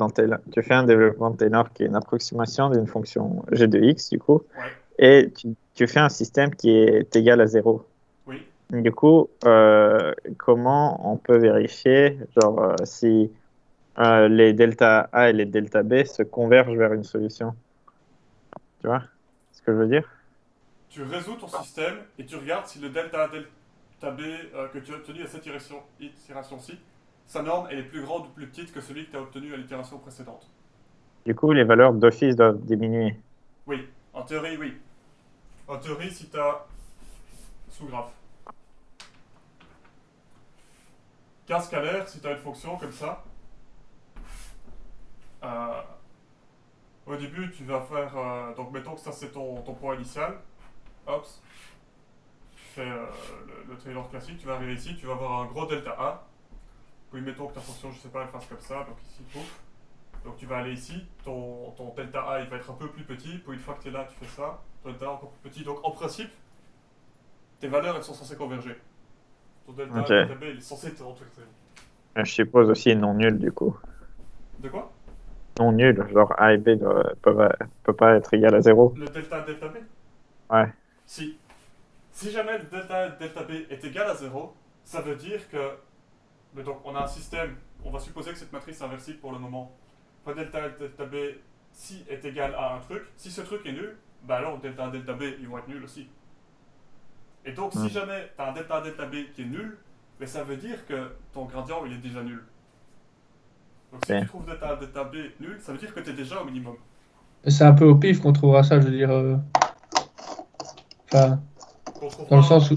tu fais un développement de Taylor qui est une approximation d'une fonction g de x, du coup, Ouais, et tu fais un système qui est égal à 0. oui. Du coup, comment on peut vérifier, genre, si les delta A et les delta B se convergent vers une solution? Tu vois ce que je veux dire? Tu résous ton système et tu regardes si le delta A, delta B que tu as obtenu à cette itération-ci, sa norme, elle est plus grande ou plus petite que celui que tu as obtenu à l'itération précédente. Du coup, les valeurs d'office doivent diminuer. Oui, en théorie, oui. En théorie, si tu as sous-graphe. Cas scalaire, si tu as une fonction comme ça, au début, tu vas faire. Donc, mettons que ça, c'est ton point initial. Hop. Tu fais le Taylor classique. Tu vas arriver ici, tu vas avoir un gros delta A. Puis, mettons que ta fonction, je sais pas, elle fasse comme ça. Donc, ici, pouf. Donc, tu vas aller ici. Ton delta A, il va être un peu plus petit. Puis, une fois que tu es là, tu fais ça. Ton delta A encore plus petit. Donc, en principe, tes valeurs, elles sont censées converger. Ton delta A, delta B, il est censé être en tout cas. Je suppose aussi non nul, du coup. De quoi? Non nul, genre A et B ne peuvent pas être égal à 0. Le delta A, delta B? Ouais. Si jamais le delta A, delta B est égal à 0, ça veut dire que. Mais donc, on a un système. On va supposer que cette matrice est inversible pour le moment. Enfin, delta A, delta B, si est égal à un truc. Si ce truc est nul, bah alors delta A, delta B, ils vont être nuls aussi. Et donc, si jamais tu as un delta A, delta B qui est nul, mais ça veut dire que ton gradient, il est déjà nul. Donc, si tu trouves delta A, delta B nul, ça veut dire que tu es déjà au minimum. C'est un peu au pif qu'on trouvera ça, je veux dire. Enfin, dans le sens où.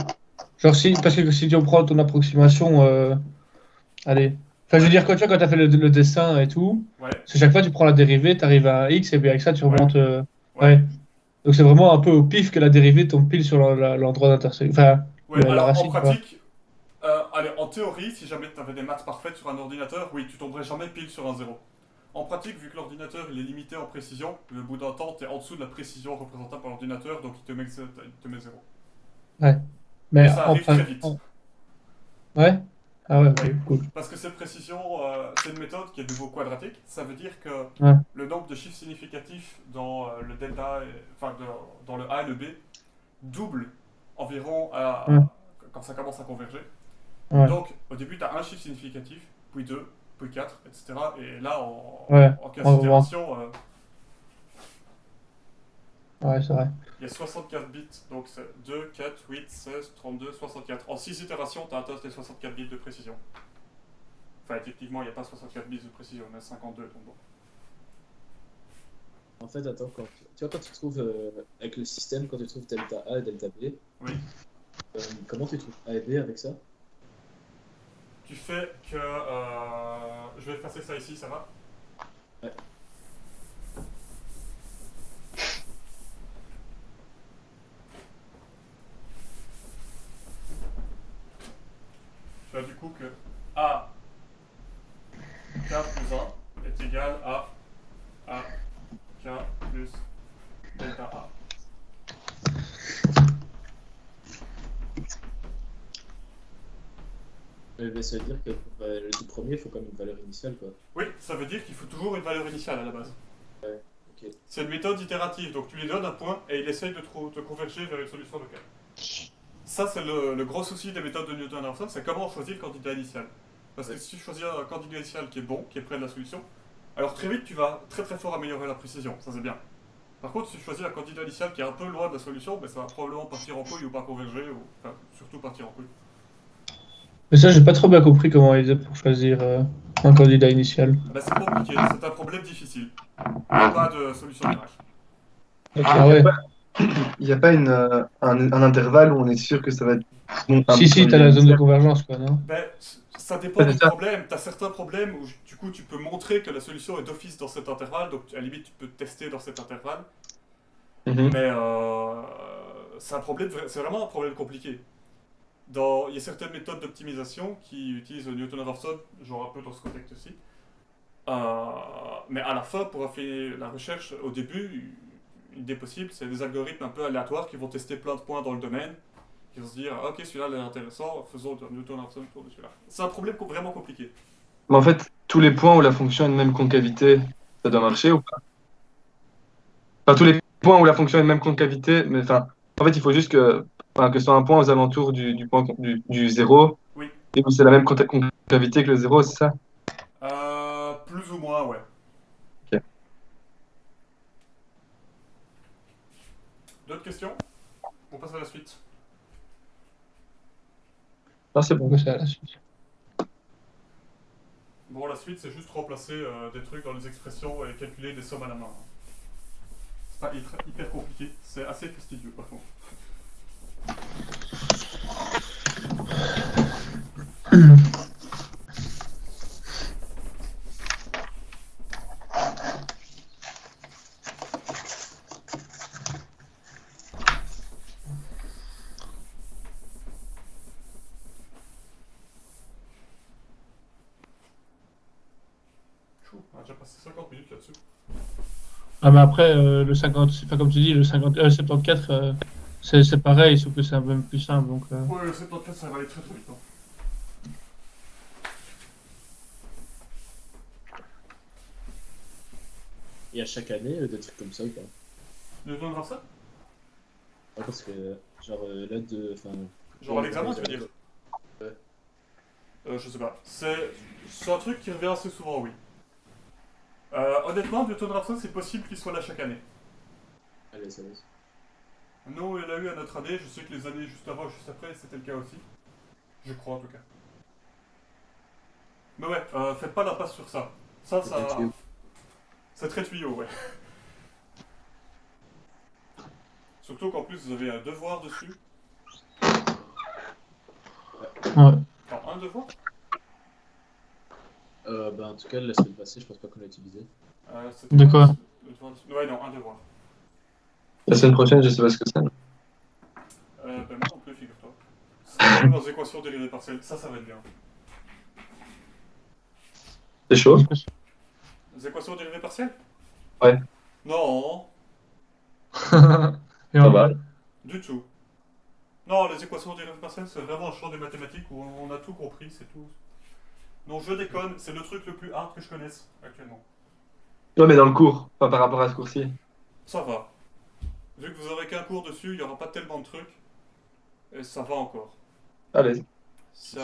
Genre, parce que si tu prends ton approximation. Allez. Enfin, je veux dire, quand tu as fait le dessin et tout, Ouais. parce que chaque fois tu prends la dérivée, tu arrives à x, et puis avec ça tu remontes. Ouais. Donc c'est vraiment un peu au pif que la dérivée tombe pile sur l'endroit d'intersection. Enfin, ouais, la alors racine. En pratique, allez, en théorie, si jamais tu avais des maths parfaites sur un ordinateur, oui, tu tomberais jamais pile sur un 0. En pratique, vu que l'ordinateur il est limité en précision, au bout d'un temps, tu es en dessous de la précision représentable par l'ordinateur, donc il te met 0. Ouais. Mais ça arrive très vite. Ouais. Ah ouais, ok, cool. Parce que cette précision, c'est une méthode qui est de nouveau quadratique. Ça veut dire que le nombre de chiffres significatifs dans le delta, enfin dans le A et le B, double environ quand ça commence à converger. Ouais. Donc au début, tu as un chiffre significatif, puis 2, puis 4, etc. Et là, en cas d'itération, ouais, c'est vrai. il y a 64 bits, donc c'est 2, 4, 8, 16, 32, 64. En 6 itérations, tu atteins les 64 bits de précision. Enfin, effectivement, il n'y a pas 64 bits de précision, on a 52, donc bon. En fait, attends, tu vois, quand tu trouves, avec le système, quand tu trouves delta A et delta B, oui. Comment tu trouves A et B avec ça? Tu fais que... je vais effacer ça ici, ça va? Ouais. Tu as du coup que A K plus 1 est égal à K plus delta A. Mais ça veut dire que pour le tout premier, il faut quand même une valeur initiale, quoi. Oui, ça veut dire qu'il faut toujours une valeur initiale à la base. Ouais, ok. C'est une méthode itérative, donc tu lui donnes un point et il essaye de converger vers une solution locale. Ça, c'est le gros souci des méthodes de Newton-Raphson, c'est comment on choisit le candidat initial. Parce que si tu choisis un candidat initial qui est bon, qui est près de la solution, alors très vite tu vas très très fort améliorer la précision, ça c'est bien. Par contre, si tu choisis un candidat initial qui est un peu loin de la solution, ben, ça va probablement partir en couille ou pas converger, ou enfin, surtout partir en couille. Mais ça, j'ai pas trop bien compris comment ils faisaient pour choisir un candidat initial. Ben, c'est compliqué, c'est un problème difficile. Il n'y a pas de solution miracle. Ah ouais. Il n'y a pas un intervalle où on est sûr que ça va être Bon, Si, t'as la zone de convergence, quoi, non? Ben, ça dépend C'est du ça. problème. Tu as certains problèmes où du coup tu peux montrer que la solution est d'office dans cet intervalle, donc à la limite tu peux tester dans cet intervalle. Mhm. Mais c'est un problème, c'est vraiment un problème compliqué. Il y a certaines méthodes d'optimisation qui utilisent Newton-Raphson, genre un peu dans ce contexte aussi. Mais à la fin, pour faire la recherche, au début, une idée possible, c'est des algorithmes un peu aléatoires qui vont tester plein de points dans le domaine, qui vont se dire, ok, celui-là il est intéressant, faisons Newton-Raphson autour de celui-là. C'est un problème vraiment compliqué. Mais en fait, tous les points où la fonction a une même concavité, ça doit marcher ou pas? Enfin, tous les points où la fonction a une même concavité, mais enfin, en fait, il faut juste que ce soit un point aux alentours du point du 0, Oui. et où c'est la même concavité que le 0, c'est ça? Plus ou moins, ouais. Ok. D'autres questions? On passe à la suite. Non, c'est bon. Pourquoi ça, la suite? Bon, la suite, c'est juste remplacer des trucs dans les expressions et calculer des sommes à la main. C'est pas hyper compliqué, c'est assez fastidieux par contre. Chou, on a déjà passé 50 minutes là-dessus. Ah, mais après, le 50, c'est pas comme tu dis, le 74, c'est pareil, sauf que c'est un peu plus simple, donc... Ouais, le 74, ça va aller très très vite. Hein. Et à chaque année, des trucs comme ça ou pas? Newton Raphson? Ouais, parce que, genre, là, enfin... Genre à l'examen, tu veux dire? Ouais. Je sais pas. C'est un truc qui revient assez souvent, oui. Honnêtement, Newton Raphson, c'est possible qu'il soit là chaque année. Allez, ça va. Nous, on l'a eu à notre année, je sais que les années juste avant, juste après, c'était le cas aussi. Je crois en tout cas. Mais ouais, faites pas la passe sur ça. Ça, C'est très tuyau. c'est très tuyau, ouais. Surtout qu'en plus, vous avez un devoir dessus. Ouais. Enfin, un devoir? Bah, en tout cas, la semaine passée, je pense pas qu'on l'a utilisé. De quoi? Ouais, non, un devoir. La semaine prochaine, je sais pas ce que c'est. Ben moi non plus, figure-toi. C'est dans les équations dérivées partielles. Ça va être bien. C'est chaud. Les équations dérivées partielles? Ouais. Non, Et Ça en va. vrai. du tout. Non, les équations dérivées partielles, c'est vraiment un champ des mathématiques où on a tout compris, c'est tout. Non, je déconne, c'est le truc le plus hard que je connaisse actuellement. Ouais, mais dans le cours, pas par rapport à ce cours-ci. Ça va. Vu que vous aurez qu'un cours dessus, il n'y aura pas tellement de trucs. Et ça va encore. Allez. C'est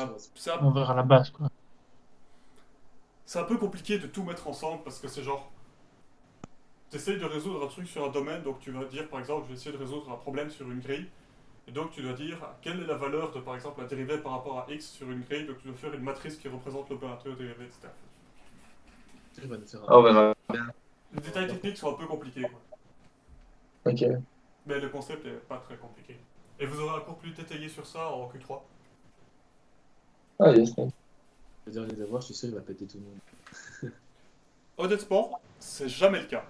On verra la base, quoi. un peu compliqué de tout mettre ensemble parce que c'est genre. T'essayes de résoudre un truc sur un domaine, donc tu vas dire par exemple, je vais essayer de résoudre un problème sur une grille. Et donc tu dois dire quelle est la valeur de par exemple la dérivée par rapport à x sur une grille, donc tu dois faire une matrice qui représente l'opérateur dérivé, etc. Il va nous faire Ah, on verra. Les détails techniques sont un peu compliqués, quoi. Ok. Mais le concept est pas très compliqué. Et vous aurez un cours plus détaillé sur ça en Q3. Ah, yes. Le dernier devoir, je suis sûr, il va péter tout le monde. Honnêtement, c'est jamais le cas.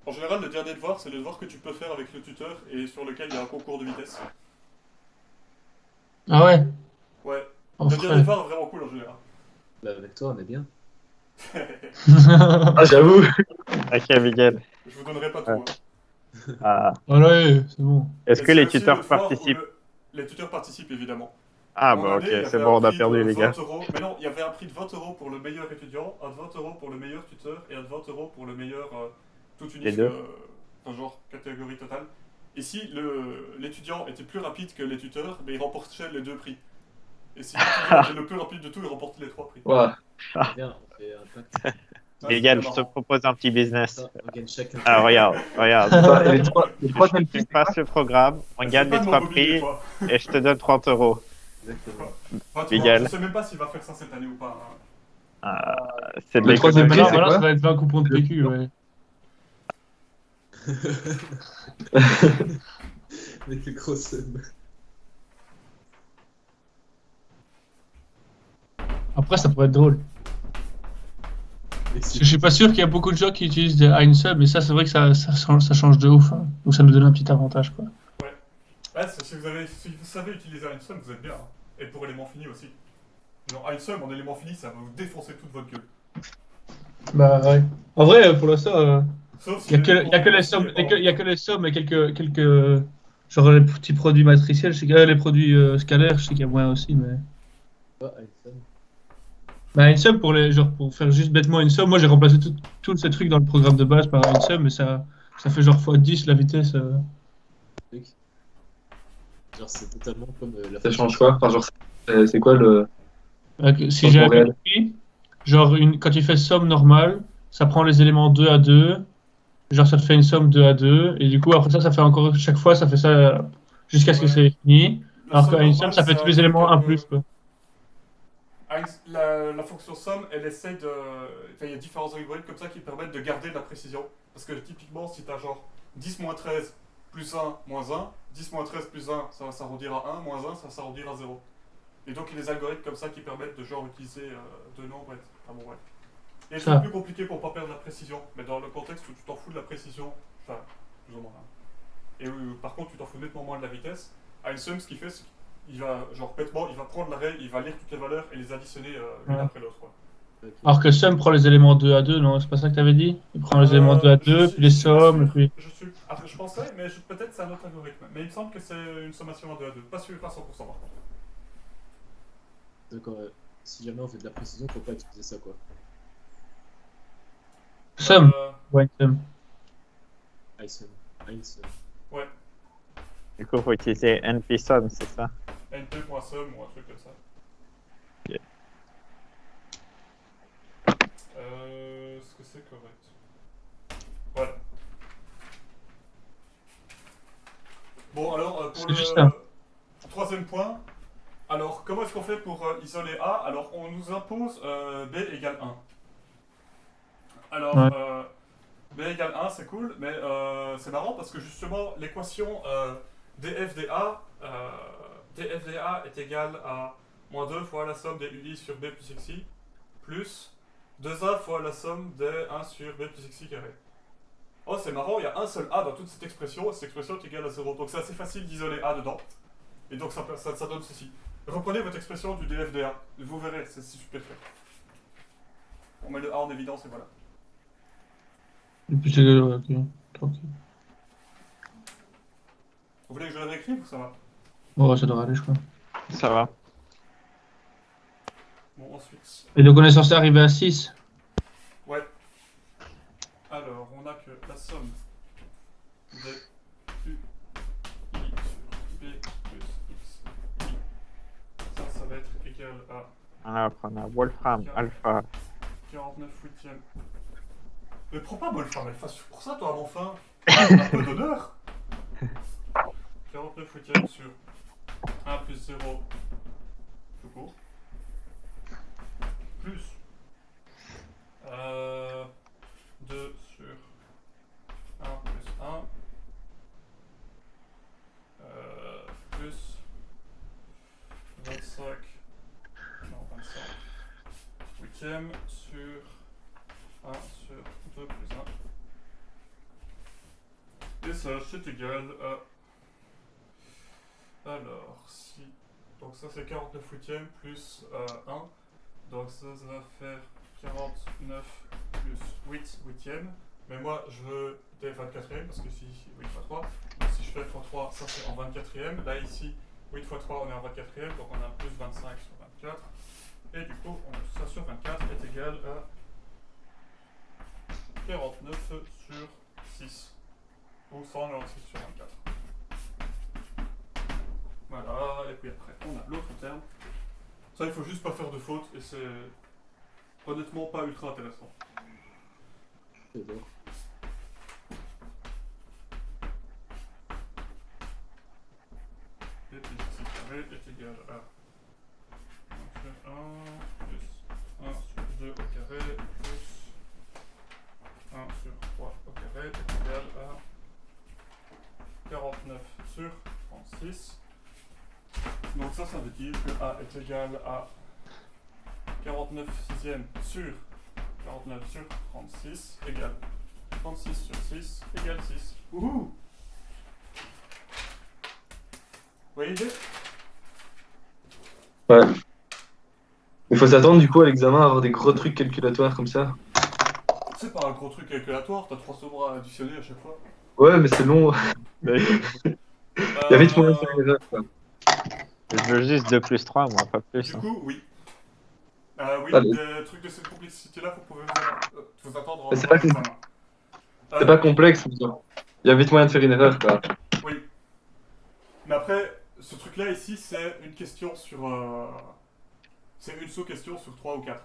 En général, le dernier devoir, c'est le devoir que tu peux faire avec le tuteur et sur lequel il y a un concours de vitesse. Ah ouais? Ouais. On Le dernier ferait. devoir est vraiment cool en général. Bah, avec toi, on est bien. Ah, j'avoue. Ok, Miguel. Je vous donnerai pas tout. Hein. Ah. Ouais, c'est bon. Est-ce Et que c'est les aussi le tuteurs devoir où participent? Les tuteurs participent évidemment. Ah Mon bah année, ok, il y c'est avait bon, un on a prix perdu de les gars. 20 €. Mais non, il y avait un prix de 20 € pour le meilleur étudiant, un de 20 € pour le meilleur tuteur et un de 20 € pour le meilleur tout Les unique, deux. enfin, genre catégorie totale. Ici, l'étudiant était plus rapide que les tuteurs, mais il remportait les deux prix. Et si l'étudiant était le plus rapide de tout, il remportait les trois prix. Ouah. Viens, on fait un pacte. Ouais, Miguel, c'était je te marrant. propose un petit business. Ça, on gagne chacun. Ah regarde. Attends, et les trois mêmes Tu prix, me passes le programme, on C'est gagne pas les de trois m'embourber, prix toi. et je te donne 30 €. Exactement. Enfin, tu vois, Miguel. je sais même pas s'il va faire ça cette année ou pas. Hein. C'est de Le troisième l'économie. prix, c'est Maintenant, quoi? ça va être 20 coupons de PQ, ouais. Avec le gros sum. Après, ça pourrait être drôle. Et Parce que je suis pas sûr qu'il y a beaucoup de gens qui utilisent des Heinsum, mais ça, c'est vrai que ça change de ouf. Hein. Donc ça nous donne un petit avantage, quoi. Ouais, si vous savez utiliser Heinsum, vous êtes bien. Hein. Et pour élément fini aussi. Genre Heinsum en élément fini, ça va vous défoncer toute votre gueule. Bah ouais. En vrai, pour l'instant, Sauf si il y a que les sommes, il y a que les sommes et quelques, genre les petits produits matriciels, je sais que les produits scalaires, je sais qu'il y a moins aussi, mais. pas Einstein. Bah une somme pour faire juste bêtement une somme, moi j'ai remplacé tous ces trucs dans le programme de base par une somme, mais ça fait genre x10 la vitesse. Truc. Genre, c'est totalement comme la Ça change quoi? Enfin, genre, c'est quoi le. Si Dans j'ai ton réel. compris, genre quand tu fais somme normale, ça prend les éléments 2 à 2, genre ça te fait une somme 2 à 2, et du coup après ça fait encore chaque fois ça fait ça jusqu'à ce que Ouais. c'est fini. La Alors somme qu'une somme normale, ça fait c'est tous un les truc éléments un 1 peu- plus quoi. La fonction somme, elle essaie de. Enfin, il y a différents algorithmes comme ça qui permettent de garder de la précision. Parce que typiquement, si t'as genre 10 moins 13 plus 1 moins 1, 10 moins 13 plus 1, ça va s'arrondir à 1, moins 1, ça va s'arrondir à 0. Et donc, il y a des algorithmes comme ça qui permettent de genre utiliser deux nombres. Enfin bon, bref. Et Ça. c'est plus compliqué pour pas perdre la précision. Mais dans le contexte où tu t'en fous de la précision, enfin, plus ou moins. Hein. Et où, par contre, tu t'en fous nettement moins de la vitesse, Heinsum, ce qu'il fait, c'est qu'il va, genre, bêtement, il va prendre l'arrêt, il va lire toutes les valeurs et les additionner l'une Ouais. après l'autre. Quoi. Alors que somme prend les éléments 2 à 2, non, c'est pas ça que t'avais dit? Il prend les éléments 2 à 2, puis les Je suis pas sommes, et sûr. puis. Après, je pensais, mais peut-être c'est un autre algorithme. Mais il me semble que c'est une sommation à 2 à 2. Pas sûr à 100% par contre. D'accord, si jamais on fait de la précision, faut pas utiliser ça, quoi. Somme, Euh, ouais, somme. Einstein. Einstein. Du coup, il faut utiliser npsum, c'est ça? np.sum ou un truc comme ça. Ok. Est-ce que c'est correct? Voilà. Bon, alors, pour C'est le juste ça. troisième point, alors, comment est-ce qu'on fait pour isoler A? Alors, on nous impose B égale 1. Alors, Ouais. B égale 1, c'est cool, mais c'est marrant parce que justement, l'équation df dA est égale à moins 2 fois la somme des UI sur B plus xi, plus 2A fois la somme des 1 sur B plus xi carré. Oh, c'est marrant, il y a un seul A dans toute cette expression, et cette expression est égale à 0. Donc c'est assez facile d'isoler A dedans. Et donc ça donne ceci. Reprenez votre expression du df-dA, vous verrez, c'est super fait. On met le A en évidence et voilà. Et puis c'est. Ok, tranquille. Vous voulez que je le réécrive ou ça va? Ouais, ça devrait aller, je crois. Ça va. Bon, ensuite. Et donc on est censé arriver à 6. Ouais. Alors, on a que la somme de UI sur B plus X I. Ça va être égal à Alors, on a Wolfram, Alpha. 49 huitièmes. Mais prends pas Wolfram Alpha pour ça, toi, enfin. Un peu d'honneur. 49 huitièmes sur 1 plus 0 tout court. Plus 2 sur 1 plus 1 plus 25 huitièmes sur 1 sur 2 plus 1. Et ça, c'est égal à... Alors, si... Donc ça, c'est 49 huitièmes plus 1. Donc ça va faire 49 plus 8 huitièmes. Mais moi, je veux des 24e, parce que si 8 fois 3, donc si je fais x 3, ça c'est en 24e. Là, ici, 8 fois 3, on est en 24e, donc on a plus 25 sur 24. Et du coup, on a tout ça sur 24 est égal à 49 sur 6. Ou 196 sur 24. Voilà, et puis après, on a l'autre terme. Ça, il faut juste pas faire de faute, et c'est honnêtement pas ultra intéressant. J'adore. Et puis ici carré est égal à 1 sur 1 plus 1 sur 2 au carré plus 1 sur 3 au carré est égal à 49 sur 36. Donc ça veut dire que A est égal à 49 sixième sur 49 sur 36 égale 36 sur 6 égale 6. Wouhou! Vous voyez l'idée? Ouais. Il faut s'attendre du coup à l'examen à avoir des gros trucs calculatoires comme ça. C'est pas un gros truc calculatoire, t'as 3 nombres à additionner à chaque fois. Ouais, mais c'est long. Il y a vite moyen de faire une erreur, quoi. Je veux juste 2 plus 3, moi, pas plus. Du hein. coup, oui. Oui, Allez. des trucs de cette complexité-là, vous pouvez vous attendre Mais c'est en pas que- examen. C'est pas complexe, mais genre, il y a vite moyen de faire une erreur, quoi. Oui. Mais après, ce truc-là ici, c'est une question sur. C'est une sous-question sur 3 ou 4.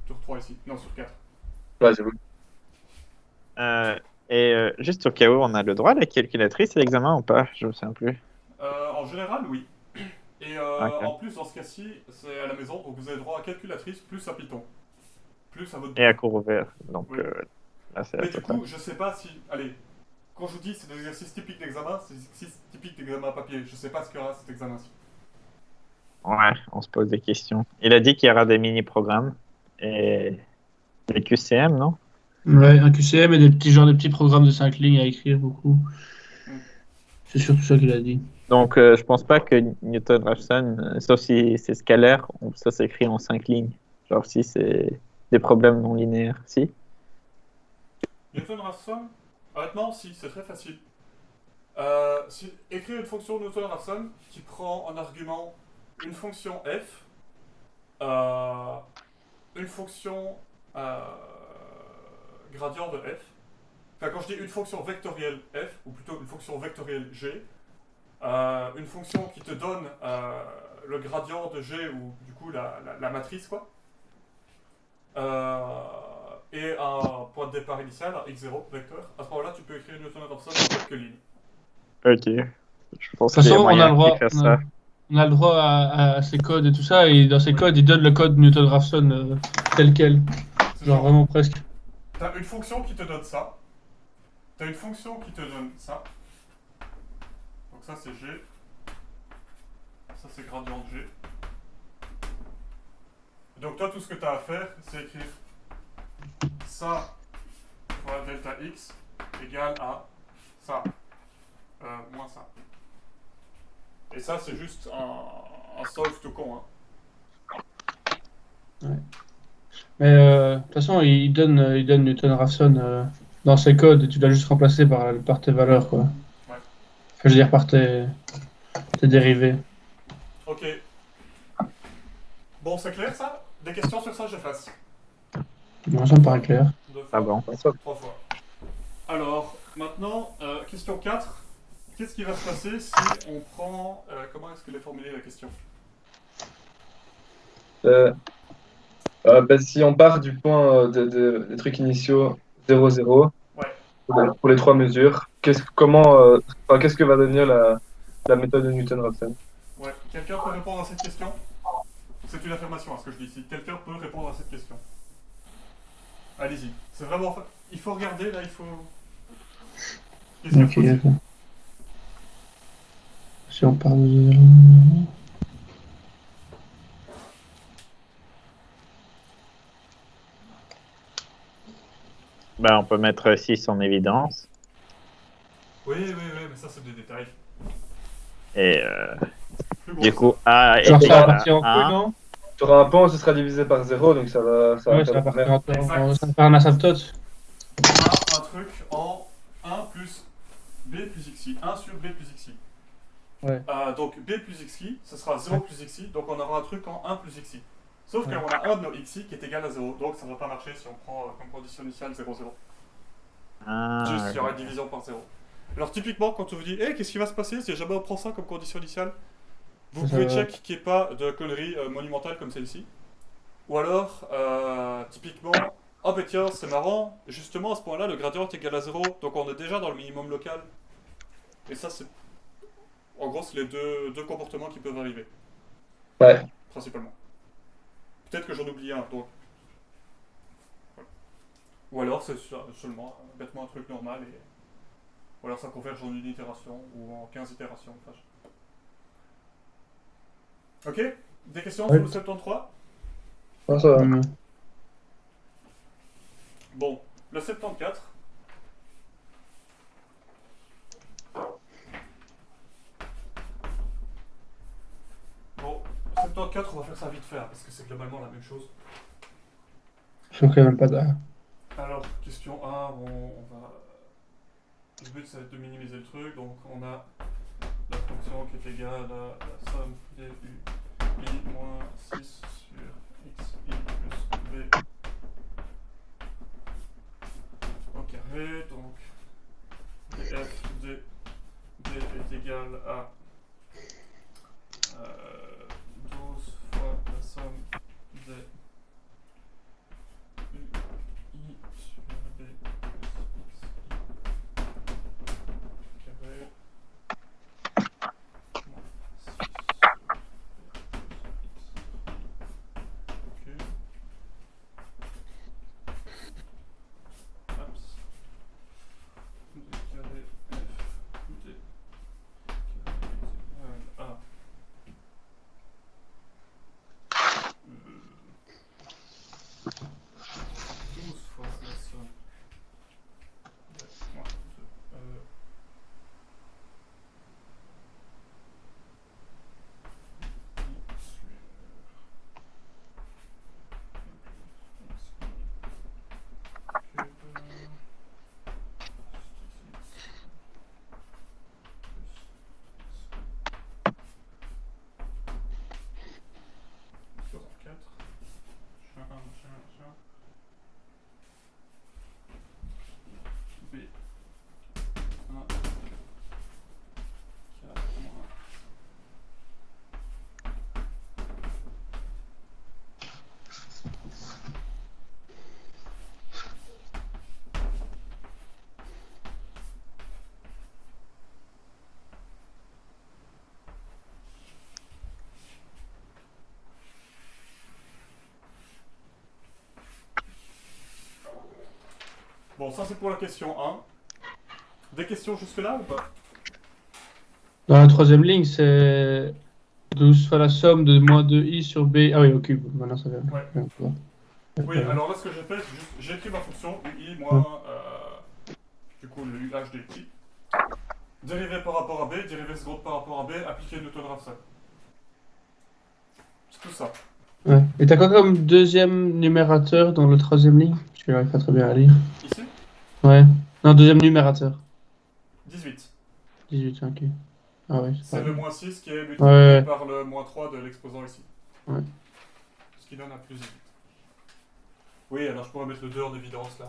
Sur 3 ici. Non, sur 4. Ouais, j'avoue. Juste au cas où, on a le droit à la calculatrice à l'examen ou pas? Je me souviens plus. En général, oui. Et Ok. en plus, dans ce cas-ci, c'est à la maison, donc vous avez droit à calculatrice plus à Python. Plus à votre. Et à cours ouvert. Donc Oui. là, c'est la Mais du totale. coup, je sais pas si. Allez, quand je vous dis c'est des exercices typiques d'examen, c'est des exercices typiques d'examen papier. Je sais pas ce qu'il y aura cet examen-ci. Ouais, on se pose des questions. Il a dit qu'il y aura des mini-programmes et des QCM, non? Ouais, un QCM et des petits programmes de 5 lignes à écrire beaucoup. Mm. C'est surtout ça qu'il a dit. Donc, je pense pas que Newton-Raphson, sauf si c'est scalaire, ça s'écrit en 5 lignes. Genre si c'est des problèmes non linéaires. Si? Newton-Raphson, honnêtement, si, c'est très facile. Écrire une fonction Newton-Raphson qui prend en argument une fonction f, une fonction gradient de f. Enfin, quand je dis une fonction vectorielle f, ou plutôt une fonction vectorielle g, une fonction qui te donne le gradient de g, ou du coup la matrice, quoi. Et un point de départ initial, un x0 vecteur. À ce moment-là, tu peux écrire Newton-Raphson en quelques lignes. Ok. Je pense De toute qu'il y a façon, moyen qu'il fasse ça. on a le droit à ces codes et tout ça, et dans ces Oui. codes, il donne le code Newton-Raphson tel quel. C'est Genre vraiment presque. T'as une fonction qui te donne ça. T'as une fonction qui te donne ça. Donc ça c'est g. Ça c'est gradient de g. Donc toi tout ce que tu as à faire c'est écrire ça fois delta x égale à ça. Moins ça. Et ça c'est juste un solve tout con. Hein. Mais de toute façon, il donne Newton-Raphson dans ses codes, et tu dois juste remplacer par tes valeurs, quoi. Ouais. Enfin, je veux dire, par tes dérivés. Ok. Bon c'est clair ça? Des questions sur ça j'efface. Bon, ça me paraît clair. 2 fois. Ah bon. 3 fois. Alors, maintenant, question 4. Qu'est-ce qui va se passer si on prend... comment est-ce qu'elle est formulée la question? Si on part du point des trucs initiaux 0, 0, Ouais. pour les 3 mesures, qu'est-ce que va devenir la méthode de Newton-Raphson? Ouais. Quelqu'un peut répondre à cette question? C'est une affirmation, ce que je dis ici. Quelqu'un peut répondre à cette question. Allez-y. C'est vraiment... Il faut regarder, là, il faut... Qu'est-ce qu'il Ok, faut d'accord. Si on parle de... Ben, on peut mettre 6 en évidence. Oui, mais ça, c'est des détails. Et Plus gros du que coup, ça. A Genre, ça va égale partir en à couille, 1. non? Tu auras un point où ce sera divisé par 0, donc ça va Ouais, ça faire va partir Exact. ça va faire un asymptote. Un truc en 1 plus b plus xi. 1 sur b plus xi. Ouais. Donc b plus xi, ce sera 0 plus xi, donc on aura un truc en 1 plus xi. Sauf qu'on a un de nos xi qui est égal à 0, donc ça ne va pas marcher si on prend comme condition initiale 0, 0. Ah, Juste, il y aura une division par 0. Alors typiquement, quand on vous dit hey, qu'est-ce qui va se passer si jamais on prend ça comme condition initiale, vous pouvez check qu'il n'y ait pas de conneries monumentales comme celle-ci. Ou alors, typiquement, oh bah tiens, c'est marrant, justement à ce point-là, le gradient est égal à 0, donc on est déjà dans le minimum local. Et ça, c'est... En gros, c'est les deux comportements qui peuvent arriver. Ouais. Principalement. Peut-être que j'en oublie un, donc... Voilà. Ou alors, c'est seulement, bêtement un truc normal, et... Ou alors ça converge en une itération, ou en 15 itérations. Ok? Des questions sur le 73? Ah, ça va. Bon, le 74. Bon, 74, on va faire ça vite fait, hein, parce que c'est globalement la même chose. Je fais quand même pas d'A. Alors, question 1, on va... Le but, ça va être de minimiser le truc, donc on a la fonction qui est égale à la somme des i moins 6 sur xi plus b au carré, donc df de d est égal à 12 fois la somme des i sur b plus xi carré moins 6 ok. Hop. D carré f d carré est égal à 12 fois la somme de moins 2 i sur B 1 4 moins bon, ça c'est pour la question 1. Des questions jusque-là ou pas? Dans la troisième ligne, c'est 12 fois la somme de moins 2i sur b. Ah oui, au cube. Maintenant, ça vient. Ouais. Ouais. Oui, alors là ce que j'ai fait, c'est juste, j'ai écrit ma fonction ui moins du coup le UH de xi. Dérivé par rapport à b, dérivé seconde par rapport à b, appliquer Newton-Raphson. C'est tout ça. Ouais. Et t'as quoi comme deuxième numérateur dans la troisième ligne? Parce que j'arrive pas très bien à lire. Ici, Ouais. Non, deuxième numérateur. 18. 18, ok. Ah ouais, C'est pas le mal. moins 6 qui est multiplié Ouais. par le moins 3 de l'exposant ici. Ouais. Ce qui donne un plus 18. Oui, alors je pourrais mettre le 2 en évidence là.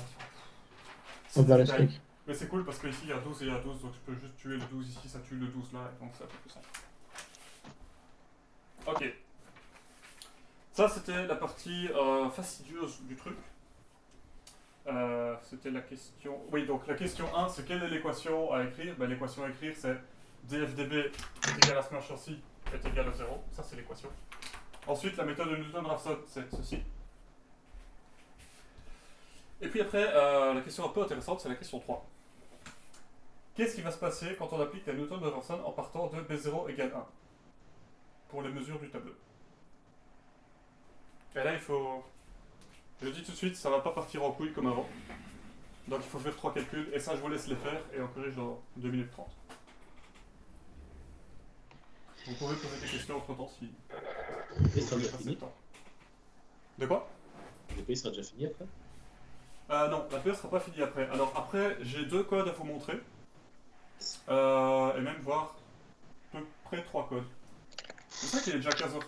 Oh, bah, des le détails. steak. Mais c'est cool parce qu'ici il y a 12 et il y a 12, donc je peux juste tuer le 12 ici, ça tue le 12 là, et donc c'est un peu plus simple. Ok. Ça c'était la partie fastidieuse du truc. C'était la question... Oui, donc la question 1, c'est quelle est l'équation à écrire? Ben, l'équation à écrire c'est dfdb est égal à ce machin-ci est égal à 0. Ça c'est l'équation. Ensuite, la méthode de Newton-Raphson, c'est ceci. Et puis après, la question un peu intéressante, c'est la question 3. Qu'est-ce qui va se passer quand on applique la Newton-Raphson en partant de B0 égale 1 pour les mesures du tableau? Et là, il faut... Je dis tout de suite, ça va pas partir en couille comme avant. Donc il faut faire 3 calculs, et ça je vous laisse les faire, et on corrige dans 2 minutes 30. Vous pouvez poser des questions entre temps si... Et sera déjà fini. De quoi? Le pays sera déjà fini après. Non, la PE sera pas finie après. Alors après, j'ai 2 codes à vous montrer. Et même voir à peu près 3 codes. C'est ça qu'il est déjà 15h.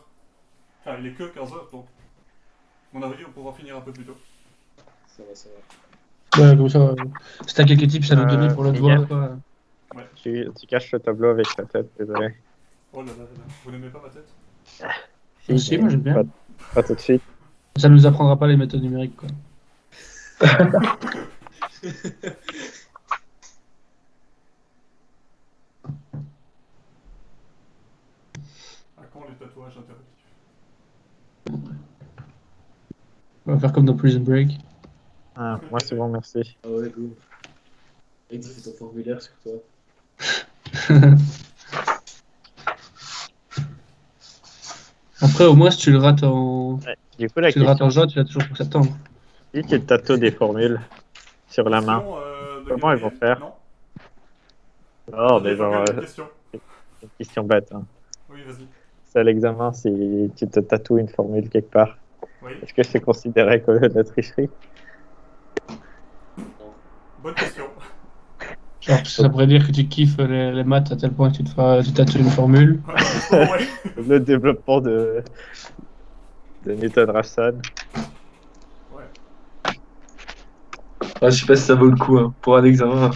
Enfin, il est que 15h, donc... À mon avis, on pourra finir un peu plus tôt. Ça va, ça va. Ouais, comme ça, si t'as quelques tips à nous donner pour le devoir, Miguel. quoi. Ouais. Tu caches le tableau avec ta tête, désolé. Oh là là là là. Vous n'aimez pas ma tête? Si, moi j'aime bien. Pas tout de suite. Ça nous apprendra pas les méthodes numériques, quoi. À quand les tatouages interactifs? On va faire comme dans Prison Break. Ah, moi c'est bon, merci. Ah ouais, go. Mec, tu fais ton formulaire sur toi. Après, au moins, si tu le rates en... Ouais, Du coup, la Tu le rates question, en juin, tu l'as toujours pour septembre. si tu tatoues des formules sur la main, Question, de comment ils vont Gabriel faire? Non. Non, Attendez, mais genre, Fabien, il y a une question. une question bête. Hein. Oui, vas-y. C'est à l'examen si tu te tatoues une formule quelque part. Oui. Est-ce que c'est considéré comme de la tricherie? Bonne question. Genre, parce que ça pourrait dire que tu kiffes les maths à tel point que tu tatoues une formule. Franchement, ouais. Le développement de Newton-Raphson. Ouais. Ah, je sais pas si ça vaut le coup hein, pour un examen.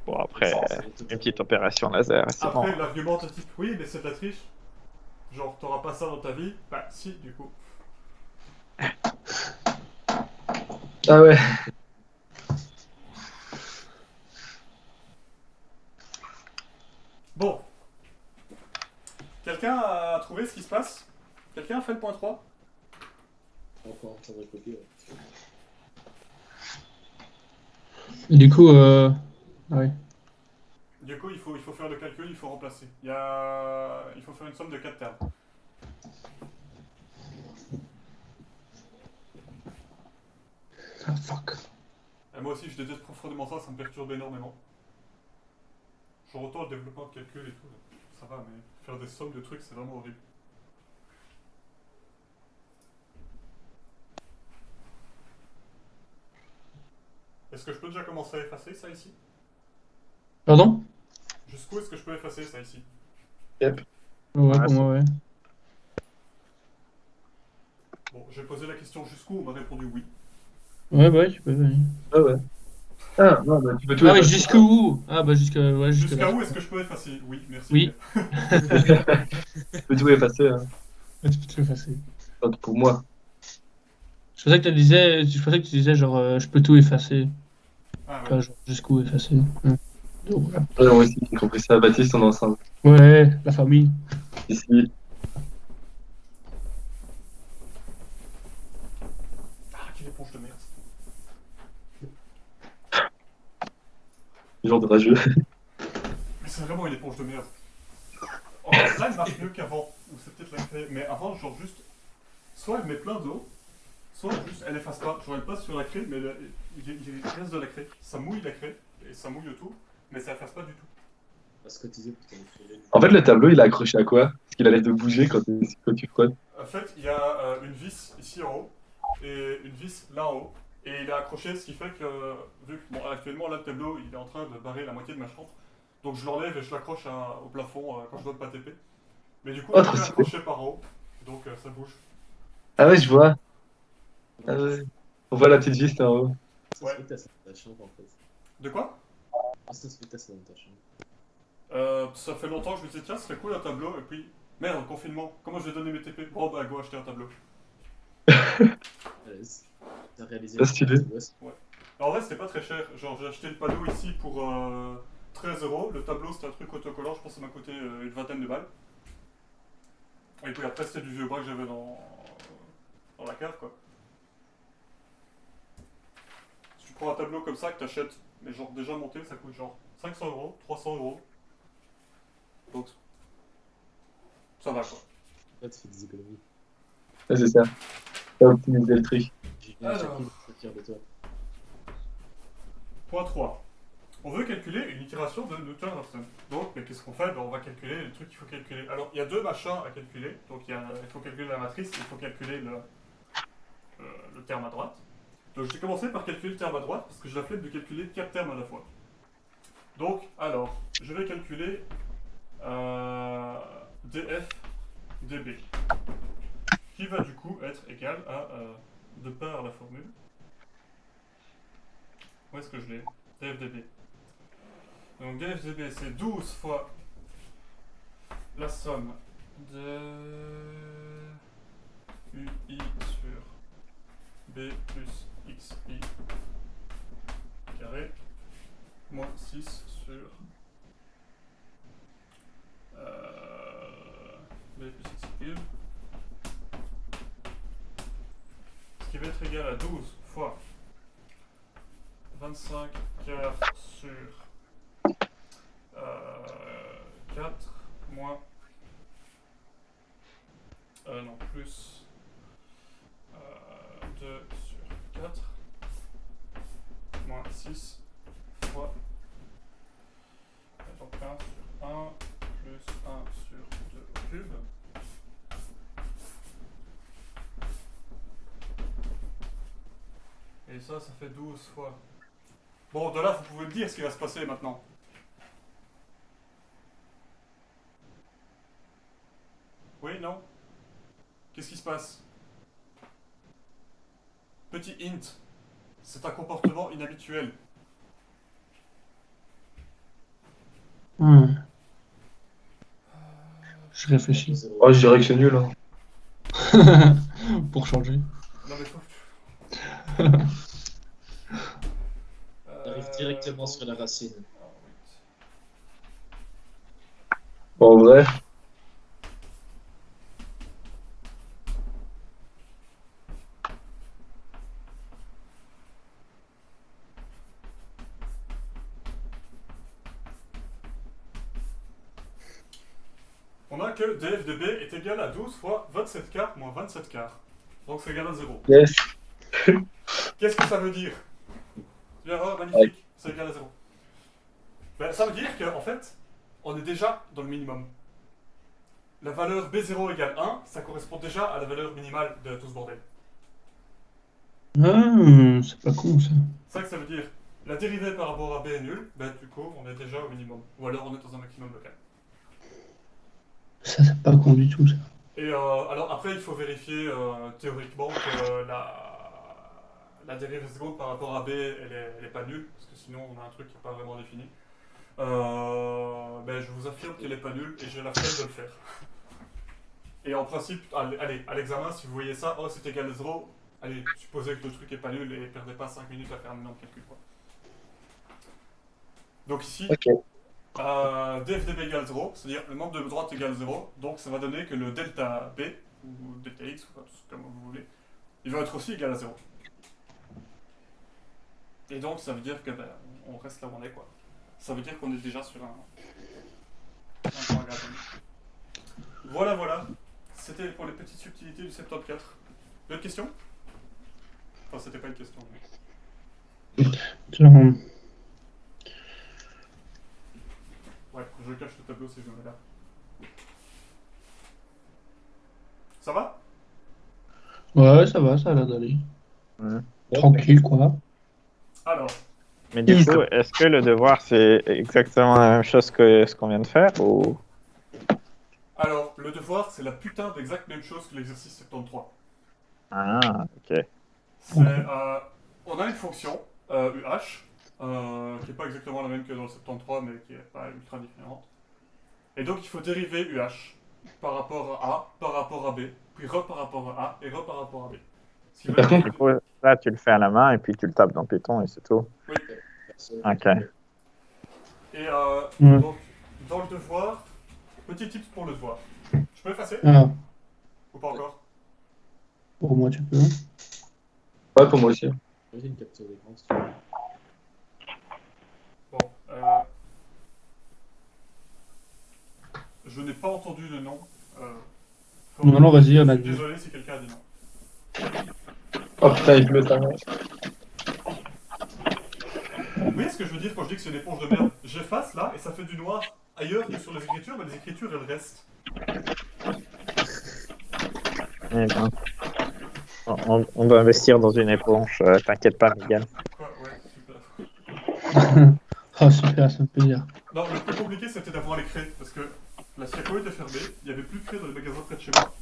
Bon, après, C'est une totalement- petite opération laser, c'est bon. Après, l'argument de type oui, mais c'est de la triche. Genre, t'auras pas ça dans ta vie. Bah, si, du coup. Ah ouais. Bon. Quelqu'un a trouvé ce qui se passe? Quelqu'un a fait le point 3? Encore, ça va copier. Ouais. Et du coup, ouais. Du coup, il faut faire le calcul, il faut remplacer. Il faut faire une somme de 4 termes. Ah, fuck. Et moi aussi, je déteste profondément ça, ça me perturbe énormément. Genre autant le développement de calcul et tout, ça va, mais faire des sommes de trucs, c'est vraiment horrible. Est-ce que je peux déjà commencer à effacer ça ici? Pardon? Jusqu'où est-ce que je peux effacer ça ici? Ouais, pour moi, ouais. Bon, j'ai posé la question jusqu'où, on m'a répondu oui. Ouais, bah ouais, tu peux. Ouais. Ah ouais. Ah, non, bah, tu peux tout Ah oui, effacer. jusqu'où? Ah bah ouais, Jusqu'à là. où est-ce que je peux effacer? Oui, merci. Oui. Tu peux tout effacer. Hein. Ouais, tu peux tout effacer. Enfin, pour moi. Je pensais que je pensais que tu disais genre je peux tout effacer. Ah ouais. Pas genre jusqu'où effacer. Ouais. Donc, voilà. Ouais, moi aussi, j'ai compris ça. Baptiste, on est ensemble. Ouais, la famille. Ici. Ah, quelle éponge de merde. Genre de rageux. Mais c'est vraiment une éponge de merde. En fait, là, elle marche mieux qu'avant. Ou c'est peut-être la craie. Mais avant, genre juste. Soit elle met plein d'eau, soit juste elle efface pas. Genre elle passe sur la craie, mais il reste de la craie. Ça mouille la craie, et ça mouille tout, mais ça efface pas du tout. Parce que tu disais, putain, il faut- En fait, le tableau, il est accroché à quoi? Parce qu'il a l'air de bouger quand tu frottes. En fait, il y a une vis ici en haut, et une vis là en haut. Et il est accroché, ce qui fait que, vu que bon, actuellement là le tableau il est en train de barrer la moitié de ma chambre, donc je l'enlève et je l'accroche au plafond quand je dois pas TP. Mais du coup, Oh, il est trop bien stylé. accroché par en haut, donc ça bouge. Ah ouais, je vois. Ah ouais. On voit la petite vis là en haut. Ça se fait que t'as ça dans ta chambre en fait. De quoi? Ah, ça se fait que t'as ça dans ta chambre. Ça fait longtemps que je me disais, tiens, ce serait cool un tableau, et puis, merde, confinement, comment je vais donner mes TP? Bon, bah, go acheter un tableau. Allez, t'as réalisé Ah, stylé. le gosse. En vrai, c'était pas très cher, genre, j'ai acheté le panneau ici pour 13 €, le tableau c'était un truc autocollant, je pense que ça m'a coûté une vingtaine de balles. Et puis après, c'était du vieux bras que j'avais dans la cave, quoi. Si tu prends un tableau comme ça que t'achètes, mais genre déjà monté, ça coûte genre 500 €, 300 €. Donc, ça va, quoi. Là, tu fais des économies. Ouais, c'est ça. T'as optimisé le truc. Julien, Alors. chaque fois, je suis fier de toi. Point 3. On veut calculer une itération de Newton-Raphson. Donc, mais qu'est-ce qu'on fait? Ben, on va calculer les trucs qu'il faut calculer. Alors, il y a deux machins à calculer. Donc, il faut calculer la matrice, il faut calculer le terme à droite. Donc, je vais commencer par calculer le terme à droite, parce que j'ai la flemme de calculer 4 termes à la fois. Donc, alors, je vais calculer df db, qui va du coup être égal à, de par la formule, où est-ce que je l'ai? df/db. Donc df/db c'est 12 fois la somme de ui sur b plus xi carré moins 6 sur b plus xi cube, ce qui va être égal à 12 fois 25 quarts sur 4 moins non plus 6 fois. Donc 1 sur 1 plus 1 sur 2 au cube. Et ça fait 12 fois. Bon, de là, vous pouvez me dire ce qui va se passer maintenant. Oui, non? Qu'est-ce qui se passe? Petit hint. C'est un comportement inhabituel. Je réfléchis. Zéro. Oh, je dirais que c'est nul. Hein. Pour changer. Non mais faut... On arrive directement sur la racine. Bon, en vrai. On a que df de b est égal à 12 fois 27 quarts moins 27 quarts. Donc c'est égal à 0. Yes. Qu'est-ce que ça veut dire? Oh, magnifique, c'est égal à 0. Ben, ça veut dire qu'en fait, on est déjà dans le minimum. La valeur b0 égale 1, ça correspond déjà à la valeur minimale de tout ce bordel. C'est pas con ça. C'est ça que ça veut dire. La dérivée par rapport à b est nulle, ben du coup on est déjà au minimum. Ou alors on est dans un maximum local. Ça, c'est pas con du tout ça. Et alors après il faut vérifier théoriquement que la dérivée seconde par rapport à b elle est pas nulle, parce que sinon on a un truc qui n'est pas vraiment défini. Ben, je vous affirme qu'elle n'est pas nulle et j'ai la flemme de le faire. Et en principe, allez, à l'examen, si vous voyez ça, oh c'est égal à 0, allez, supposez que le truc est pas nul et perdez pas 5 minutes à faire un énorme calcul. Quoi. Donc ici, Ok. df(db) égale 0, c'est-à-dire le membre de droite égale 0, donc ça va donner que le delta b, ou delta x, enfin, comme vous voulez, il va être aussi égal à 0. Et donc ça veut dire que ben, on reste là où on est quoi. Ça veut dire qu'on est déjà sur un point grave. Voilà. C'était pour les petites subtilités du 74. D'autres questions? Enfin, c'était pas une question. Mais... Genre, Ouais, je cache le tableau si je me mets là. Ça va? ouais, ça va, ça a l'air d'aller. Ouais. Tranquille quoi. Alors, Mais du coup, est-ce que le devoir, c'est exactement la même chose que ce qu'on vient de faire ou... le devoir, c'est la putain d'exact même chose que l'exercice 73. Ah, ok. C'est, on a une fonction, UH, qui n'est pas exactement la même que dans le 73, mais qui est pas ultra différente. Et donc, il faut dériver UH par rapport à A, par rapport à B, puis par rapport à A, et par rapport à B. Ce qui veut Par dire Du coup, là, tu le fais à la main et puis tu le tapes dans Python et c'est tout. oui. Ok. Et Mm. donc, dans le devoir, petit tips pour le devoir. Je peux effacer Ah, ou pas encore? pour moi tu peux. Ouais, pour moi aussi. J'ai une capture d'écran si tu veux. Bon, je n'ai pas entendu le nom. Non, vas-y, on Je a suis dit. désolé si quelqu'un a dit non. Oh putain, il pleut ta mère. Vous voyez ce que je veux dire quand je dis que c'est une éponge de merde? J'efface là et ça fait du noir ailleurs que sur les écritures, mais les écritures elles restent. Eh ben, on doit investir dans une éponge, t'inquiète pas, Miguel. Quoi? Ouais, super. Ah super, ça me fait plaisir. Non, le plus compliqué c'était d'avoir les craies parce que la Siaco était fermée, il n'y avait plus de craies dans les magasins près de chez moi.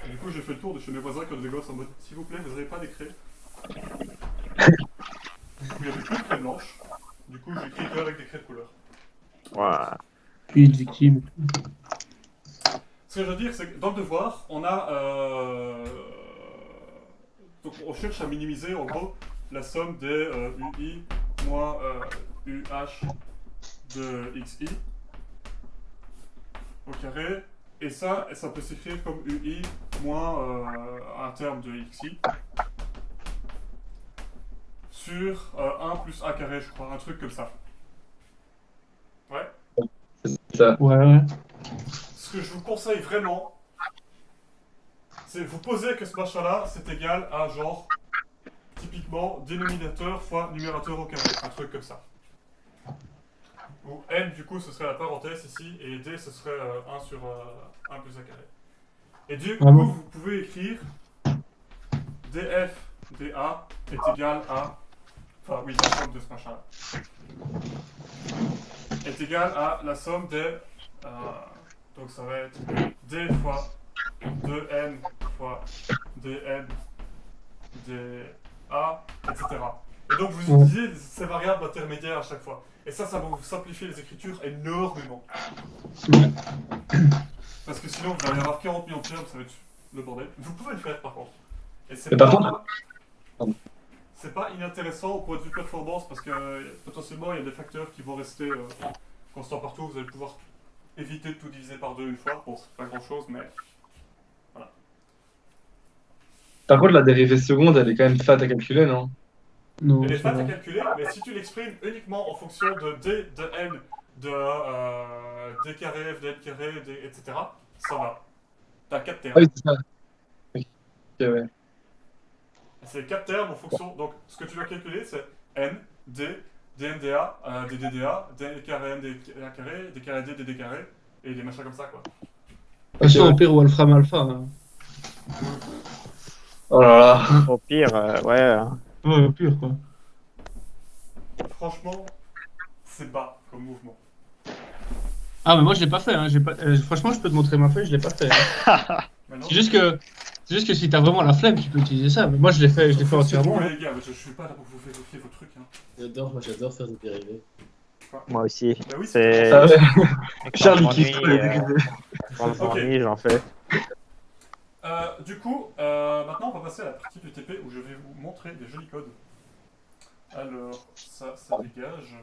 Et du coup, j'ai fait le tour de chez mes voisins qui ont des gosses en mode s'il vous plaît, vous n'avez pas des craies? Du coup, il n'y avait plus de craies blanches. Du coup, j'écris que avec des craies de couleur. Wow. Puis une victime. Ce que je veux dire, c'est que dans le devoir, on a. Donc, on cherche à minimiser en gros la somme des UI moins UH de XI au carré. Et ça peut s'écrire comme UI moins un terme de XI sur 1 plus A carré, je crois, un truc comme ça. Ouais. C'est ça. Ouais. Ce que je vous conseille vraiment, c'est vous poser que ce machin-là, c'est égal à genre, typiquement dénominateur fois numérateur au carré, un truc comme ça. Ou n, du coup, ce serait la parenthèse ici, et d, ce serait 1 sur 1 plus 1 carré. Et du coup, vous pouvez écrire df dA est égal à... Enfin, oui, la somme de ce machin-là. Est égal à la somme des... donc ça va être d fois 2n fois dn dA, etc. Et donc vous utilisez ces variables intermédiaires à chaque fois. Et ça va vous simplifier les écritures énormément. Parce que sinon vous allez avoir 40 millions de termes, ça va être le bordel. Vous pouvez le faire par contre. Et c'est pas inintéressant au point de vue performance parce que potentiellement il y a des facteurs qui vont rester constants partout. Vous allez pouvoir éviter de tout diviser par 2 une fois. Bon, c'est pas grand chose, mais voilà. Par contre, la dérivée seconde, elle est quand même fat à calculer, non? Non, Elle est c'est fat à bon. calculer, mais si tu l'exprimes uniquement en fonction de d, de n, de d carré, f de n carré, etc., ça va. T'as 4 termes. Ah oui, c'est ça. Ok, ouais. C'est 4 termes en fonction. Donc, ce que tu dois calculer, c'est n, d, dnda, ddda, d carré n, d carré, d carré d, dd carré, et des machins comme ça, quoi. De toute façon, au pire, Wolfram Alpha. Hein. Oh là là. Au pire, ouais. Ouais, au pire, quoi. Franchement, c'est bas comme mouvement. Ah, mais moi, je l'ai pas fait. Hein. Franchement, je peux te montrer ma feuille, je l'ai pas fait. Hein. Maintenant, C'est juste que si t'as vraiment la flemme, tu peux utiliser ça. Mais moi, je l'ai fait entièrement. Les gars, je suis pas là pour vous vérifier vos trucs. Hein. Moi j'adore faire des dérivés. Moi aussi. Bah oui, C'est. Ah ouais. Quand Charlie je kiffe m'ennuie, pas les dérivés. Quand je m'ennuie, j'en fais. Du coup, maintenant on va passer à la partie du TP où je vais vous montrer des jolis codes. Alors, ça dégage.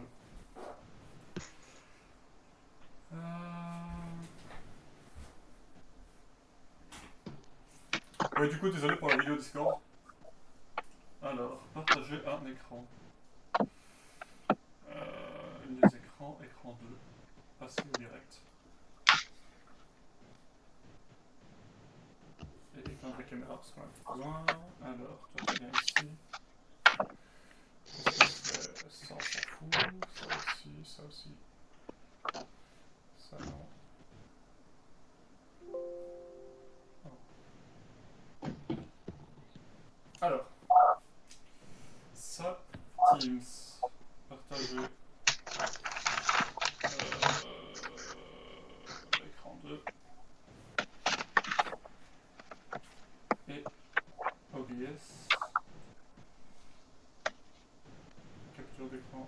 Oui, du coup, désolé pour la vidéo Discord. Alors, partager un écran. Les écrans, écran 2. Passer au direct. Et éteindre la caméra parce qu'on a besoin. Alors, toi tu viens ici. Ça on s'en fout. Ça aussi, ça aussi. Ça non. Alors, ça, Teams, partager, écran 2, et OBS, capture d'écran,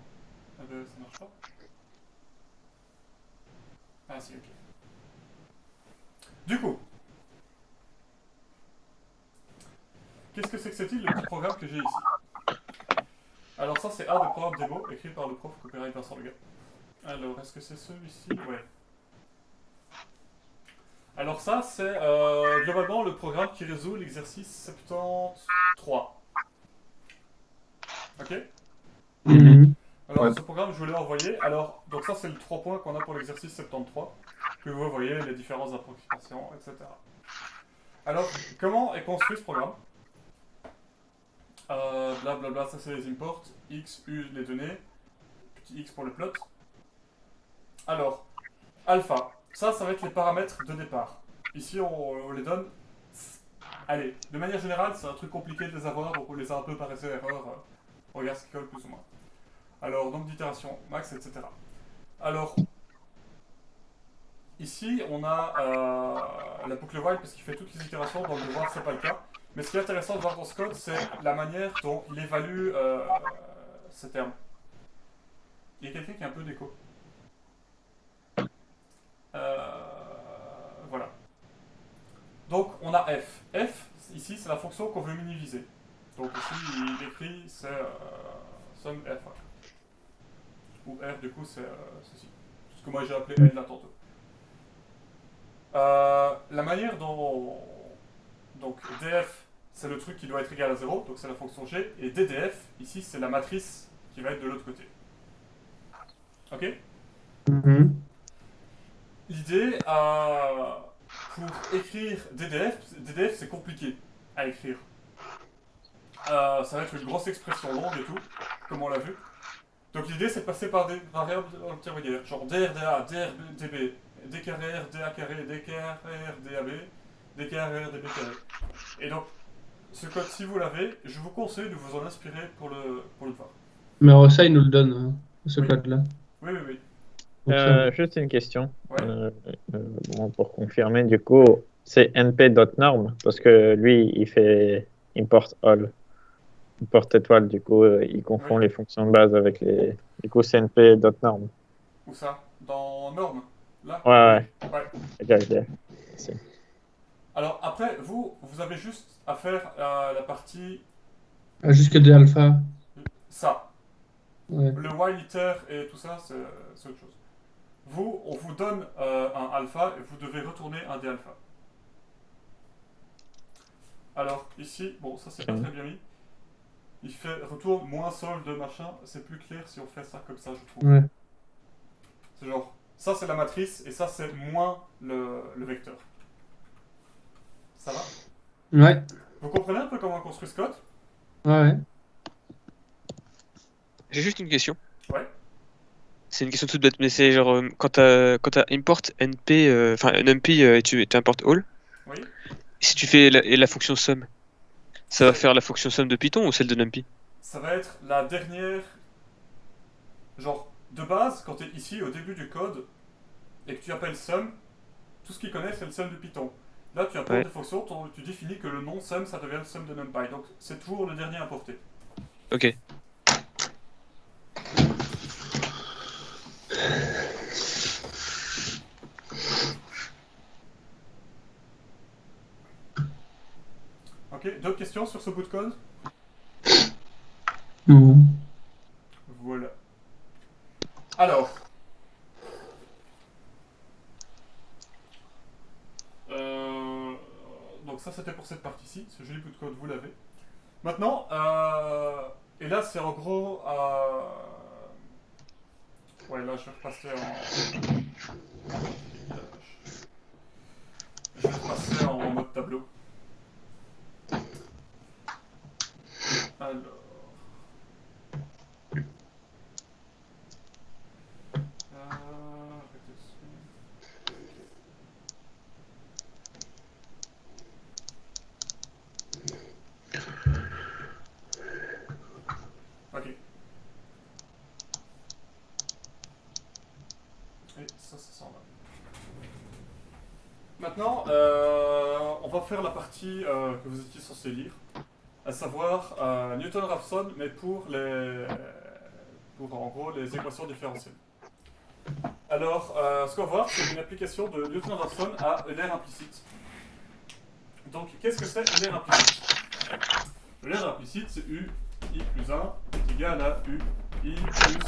ah ben ça marche pas. Ah si, ok. Du coup, qu'est-ce que c'est que c'est-il le petit programme que j'ai ici? Alors ça c'est un des programmes démo écrit par le prof copyright Vincent Legat. Alors est-ce que c'est celui-ci? Ouais. Alors ça c'est globalement le programme qui résout l'exercice 73. Ok? Alors ce programme je vous l'ai envoyé. Alors donc ça c'est le 3 points qu'on a pour l'exercice 73. Que vous voyez les différentes approximations, etc. Alors comment est construit ce programme? Blablabla, ça c'est les imports, x, u, les données, petit x pour le plot. Alors, alpha, ça va être les paramètres de départ. Ici on les donne, allez, de manière générale c'est un truc compliqué de les avoir, donc on les a un peu par essai erreur, on regarde ce qui colle plus ou moins. Alors, nombre d'itérations, max, etc. Alors, ici on a la boucle while parce qu'il fait toutes les itérations, dans le devoir c'est pas le cas. Mais ce qui est intéressant de voir dans ce code, c'est la manière dont il évalue ces termes. Il y a quelqu'un qui a un peu d'écho. Voilà. Donc on a f. F, ici, c'est la fonction qu'on veut minimiser. Donc ici, il écrit, c'est sum f. Ou r, du coup, c'est ceci. Ce que moi j'ai appelé n là tantôt. La manière dont... Donc df, c'est le truc qui doit être égal à 0, donc c'est la fonction g, et ddf, ici, c'est la matrice qui va être de l'autre côté. Ok? L'idée, pour écrire DDF c'est compliqué à écrire. ça va être une grosse expression longue et tout, comme on l'a vu. Donc l'idée c'est de passer par des variables intermédiaires, genre DRDA, DRDB, DKR, DA carré, DKR, DAB, DKR, DB carré. Et donc, ce code, si vous l'avez, je vous conseille de vous en inspirer pour le devoir. Mais ça, il nous le donne, hein, ce Oui. code-là. Oui, oui, oui. Donc, ça, Juste une question. Ouais. Bon, pour confirmer, du coup, c'est np.norm parce que lui, il fait import all, import étoile. Du coup, il confond Oui. les fonctions de base avec les. Du coup, c'est np.norm. Où ça? Dans norme? Là? Ouais. Ouais. Ok. Si. Alors après, vous avez juste à faire la partie jusque des alpha. ça. Ouais. Le while iter et tout ça, c'est autre chose. Vous, on vous donne un alpha et vous devez retourner un des alpha. Alors ici, bon ça c'est pas très bien mis. Il fait retour moins solde machin, c'est plus clair si on fait ça comme ça je trouve. Ouais. C'est genre, ça c'est la matrice et ça c'est moins le vecteur. Ça va? Ouais. Vous comprenez un peu comment on construit ce code? Ouais. J'ai juste une question. Ouais. C'est une question toute bête, mais c'est genre quand t'as import np, enfin numpy et tu importes all, Oui. si tu fais la fonction sum, ça va faire la fonction sum de Python ou celle de numpy? Ça va être la dernière. Genre, de base, quand tu es ici au début du code et que tu appelles sum, tout ce qu'il connaît c'est le sum de Python. Là, tu apportes Ouais. des fonctions, tu définis que le nom sum ça devient le sum de NumPy. Donc, c'est toujours le dernier importé. Ok. Ok, d'autres questions sur ce bout de code? Non. Voilà. Alors. Donc ça c'était pour cette partie-ci, ce joli bout de code vous l'avez. Maintenant, et là c'est en gros... ouais là je vais repasser je vais repasser en mode tableau. Alors... Ok. Et ça s'en va. Maintenant, on va faire la partie que vous étiez censé lire, à savoir Newton-Raphson, mais pour en gros les équations différentielles. Alors, ce qu'on va voir, c'est une application de Newton-Raphson à ELR implicite. Donc, qu'est-ce que c'est ELR implicite? ELR implicite, c'est U I plus 1 est égal à U I plus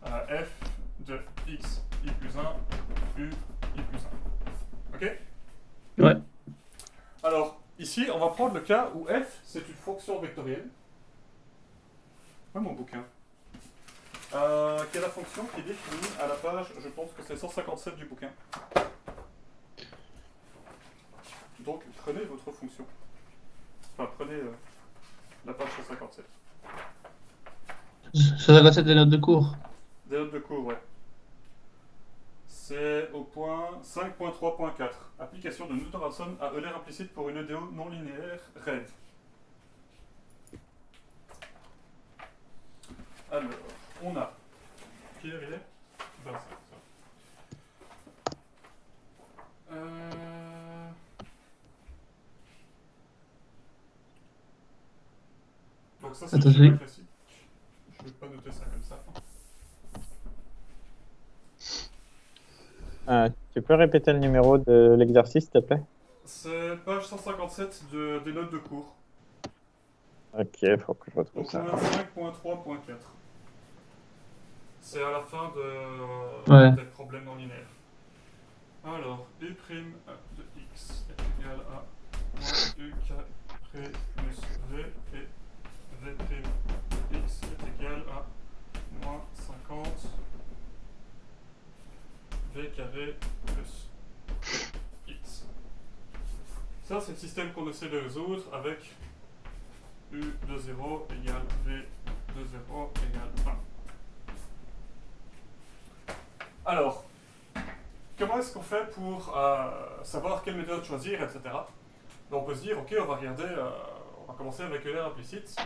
F de X I plus 1 U I plus 1. Ok? Ouais. Alors, ici, on va prendre le cas où F, c'est une fonction vectorielle. Ouais, mon bouquin. Qui est la fonction qui est définie à la page, je pense que c'est 157 du bouquin. Donc, prenez votre fonction. Enfin, prenez la page 157. 157 des notes de cours. Des notes de cours, ouais. C'est au point 5.3.4. Application de Newton-Raphson à Euler implicite pour une EDO non linéaire RAID. Alors, on a... Qui est 25, ça. Donc ça, c'est le schéma classique. Je ne vais pas noter ça comme ça. Tu peux répéter le numéro de l'exercice, s'il te plaît? C'est page 157 des notes de cours. Ok, faut que je Au retrouve ça. point 5.3.4. C'est à la fin des problèmes non linéaires. Alors, U' de x est égal à moins U carré plus V et V' de x est égal à moins 50 V carré plus x. Ça, c'est le système qu'on essaie de résoudre avec U de 0 égale V de 0 égale 1. Alors, comment est-ce qu'on fait pour savoir quelle méthode choisir, etc. Donc on peut se dire, ok, on va regarder, on va commencer avec ELR implicite.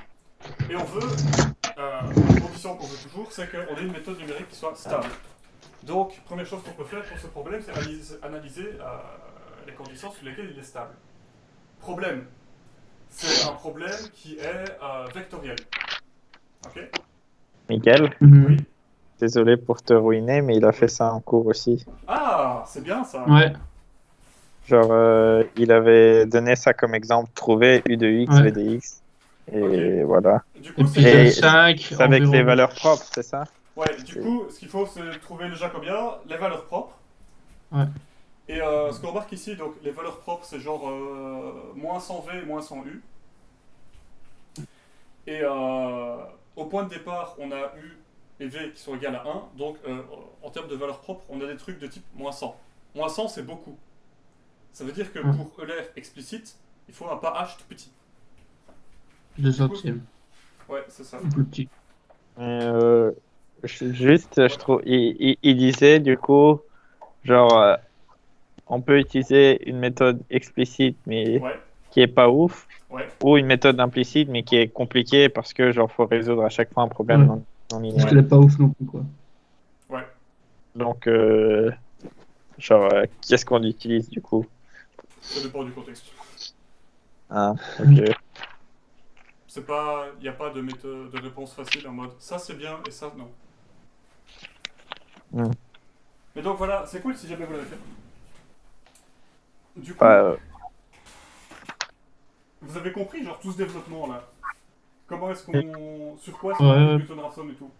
Et on veut, la condition qu'on veut toujours, c'est qu'on ait une méthode numérique qui soit stable. Donc, première chose qu'on peut faire pour ce problème, c'est analyser les conditions sur lesquelles il est stable. Problème. C'est un problème qui est vectoriel. Ok? Miguel, Oui. désolé pour te ruiner, mais il a fait ça en cours aussi. Ah, c'est bien ça. Ouais. Genre, il avait donné ça comme exemple, trouver U de X, Ouais. V de X. Et voilà. Du Et coup, puis Et- 5 C'est avec les environ. valeurs propres, c'est ça? ouais, du coup, ce qu'il faut, c'est trouver le jacobien, les valeurs propres. Ouais. Et ce qu'on remarque ici, donc les valeurs propres, c'est genre moins 100V et moins 100U. Et au point de départ, on a U et V qui sont égales à 1. Donc en termes de valeurs propres, on a des trucs de type moins 100. Moins 100, c'est beaucoup. Ça veut dire que pour ELR explicite, il faut un pas H tout petit. 2 centièmes. Ouais, c'est ça. Ou plus petit. Juste, je trouve, il disait du coup, genre, on peut utiliser une méthode explicite mais Ouais, qui est pas ouf, ouais. ou une méthode implicite mais qui est compliquée parce que genre faut résoudre à chaque fois un problème Ouais. non Parce linéaire. qu'elle est pas ouf non plus, quoi. Ouais. Donc, genre, qu'est-ce qu'on utilise du coup? Ça dépend du contexte. Ah, ok. C'est pas, il n'y a pas de méthode de réponse facile en mode ça c'est bien et ça non. Hmm. Mais donc voilà, c'est cool si jamais vous l'avez fait. Du coup, Bah, vous avez compris genre tout ce développement là. Comment est-ce qu'on, sur quoi est-ce qu'on Ouais, applique ouais. Newton Raphson et tout.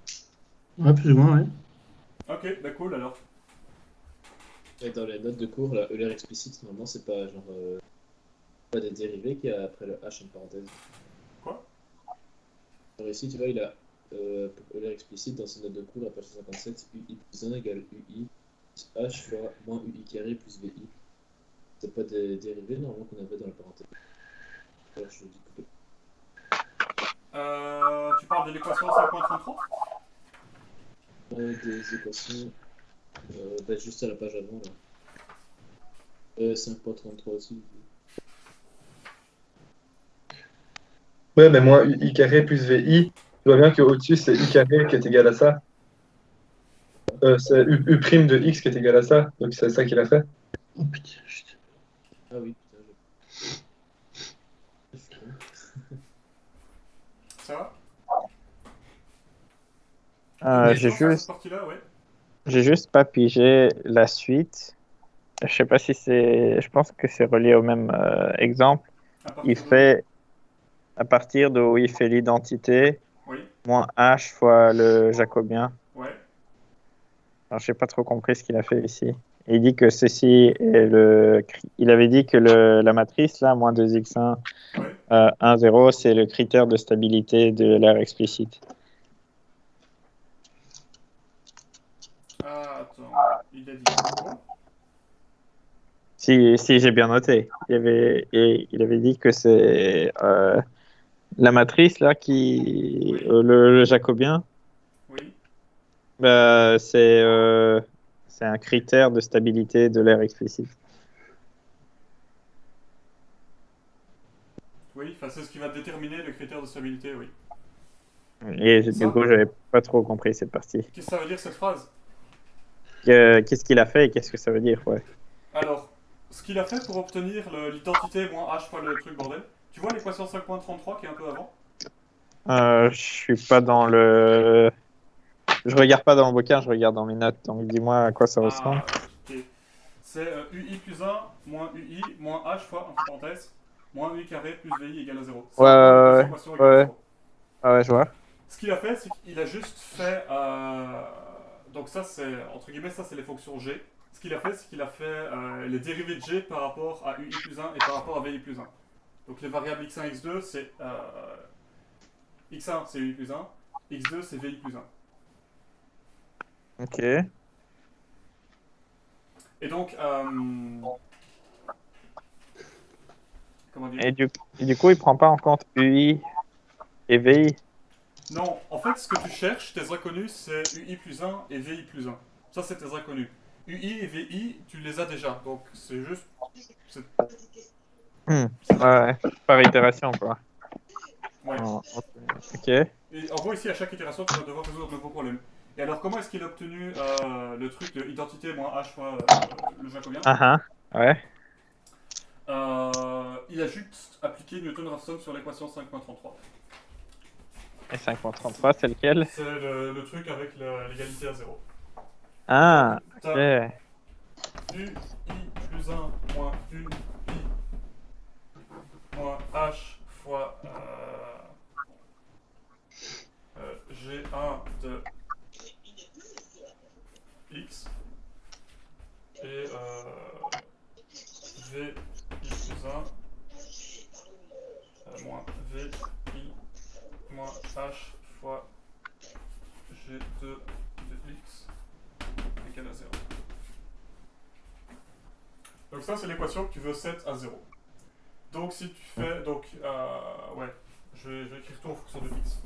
Ouais, plus ou moins, ouais. Ok, bah cool alors. Et dans les notes de cours, la ELR explicite, normalement, c'est pas genre. Pas des dérivés qu'il y a après le H en parenthèse. Quoi? Alors ici, tu vois, il a pour ELR explicite dans ses notes de cours, à page 157, UI plus 1 égale UI plus H fois moins UI carré plus VI. C'est pas des dérivés normalement qu'on avait dans la parenthèse. Alors, je dis que Tu parles de l'équation 5.33? des équations bah, juste à la page avant là. 5.33 aussi. Ouais, mais moins UI carré plus VI, tu vois bien qu'au-dessus, c'est I carré qui est égal à ça. C'est U prime de X qui est égal à ça. Donc c'est ça qu'il a fait. Oh putain, chut. Ah oui, putain, je suis con. Ça va? j'ai Donc, à cette juste, partie-là, ouais. j'ai juste pas pigé la suite. Je sais pas si c'est, je pense que c'est relié au même exemple. À partir Il de... fait à partir de où il fait l'identité Oui, moins H fois le jacobien. ouais. Alors, j'ai pas trop compris ce qu'il a fait ici. Il dit que ceci est il avait dit que la matrice là, moins 2x1, Ouais. 1, 0, c'est le critère de stabilité de l'aire explicite. Ah, attends, il a dit quoi? Si j'ai bien noté, il avait dit que c'est la matrice là qui Oui. le jacobien, Oui. bah, c'est un critère de stabilité de l'aire explicite. Oui, enfin, c'est ce qui va déterminer le critère de stabilité, oui. Et Ça du coup, j'avais pas trop compris cette partie. Qu'est-ce que ça veut dire cette phrase? Qu'est-ce qu'il a fait et qu'est-ce que ça veut dire, ouais. Alors, ce qu'il a fait pour obtenir l'identité moins H fois le truc bordel, tu vois l'équation 5.33 qui est un peu avant? Je suis pas dans le. Je regarde pas dans le bouquin, je regarde dans mes notes. Donc dis-moi à quoi ça ressemble. Ah, ok. C'est UI plus 1 moins UI moins H fois, entre parenthèses, moins UI carré plus VI égale à 0. C'est Ouais, encore les deux ouais, équations égales à ouais. 0. Ah ouais, je vois. Ce qu'il a fait, c'est qu'il a juste fait. Donc, ça, c'est. Entre guillemets, ça, c'est les fonctions G. Ce qu'il a fait, c'est qu'il a fait les dérivés de G par rapport à UI plus 1 et par rapport à VI plus 1. Donc, les variables x1, x2, c'est. x1, c'est UI plus 1. x2, c'est VI plus 1. Ok. Et donc. Comment dire? Et du coup, il prend pas en compte UI et VI. Non, en fait, ce que tu cherches, tes inconnus, c'est UI plus 1 et VI plus 1. Ça, c'est tes inconnus. UI et VI, tu les as déjà. Donc, c'est juste... Ouais, ouais, par itération, quoi. Ouais. Ok. Et en gros, ici, à chaque itération, tu vas devoir résoudre de nouveaux problèmes. Et alors, comment est-ce qu'il a obtenu le truc de identité moins h fois le jacobien? Ouais. Il a juste appliqué Newton-Raphson sur l'équation 5.33. Et 5.33, c'est lequel? C'est le truc avec l'égalité à 0. Ah, T'as ok. UI plus 1 moins UI moins h fois G1 de x et VI plus 1 moins VI moins h fois G2 de x égale à 0. Donc ça, c'est l'équation que tu veux 7 à 0. Donc si tu fais... Donc, ouais, je vais écrire tout en fonction de x.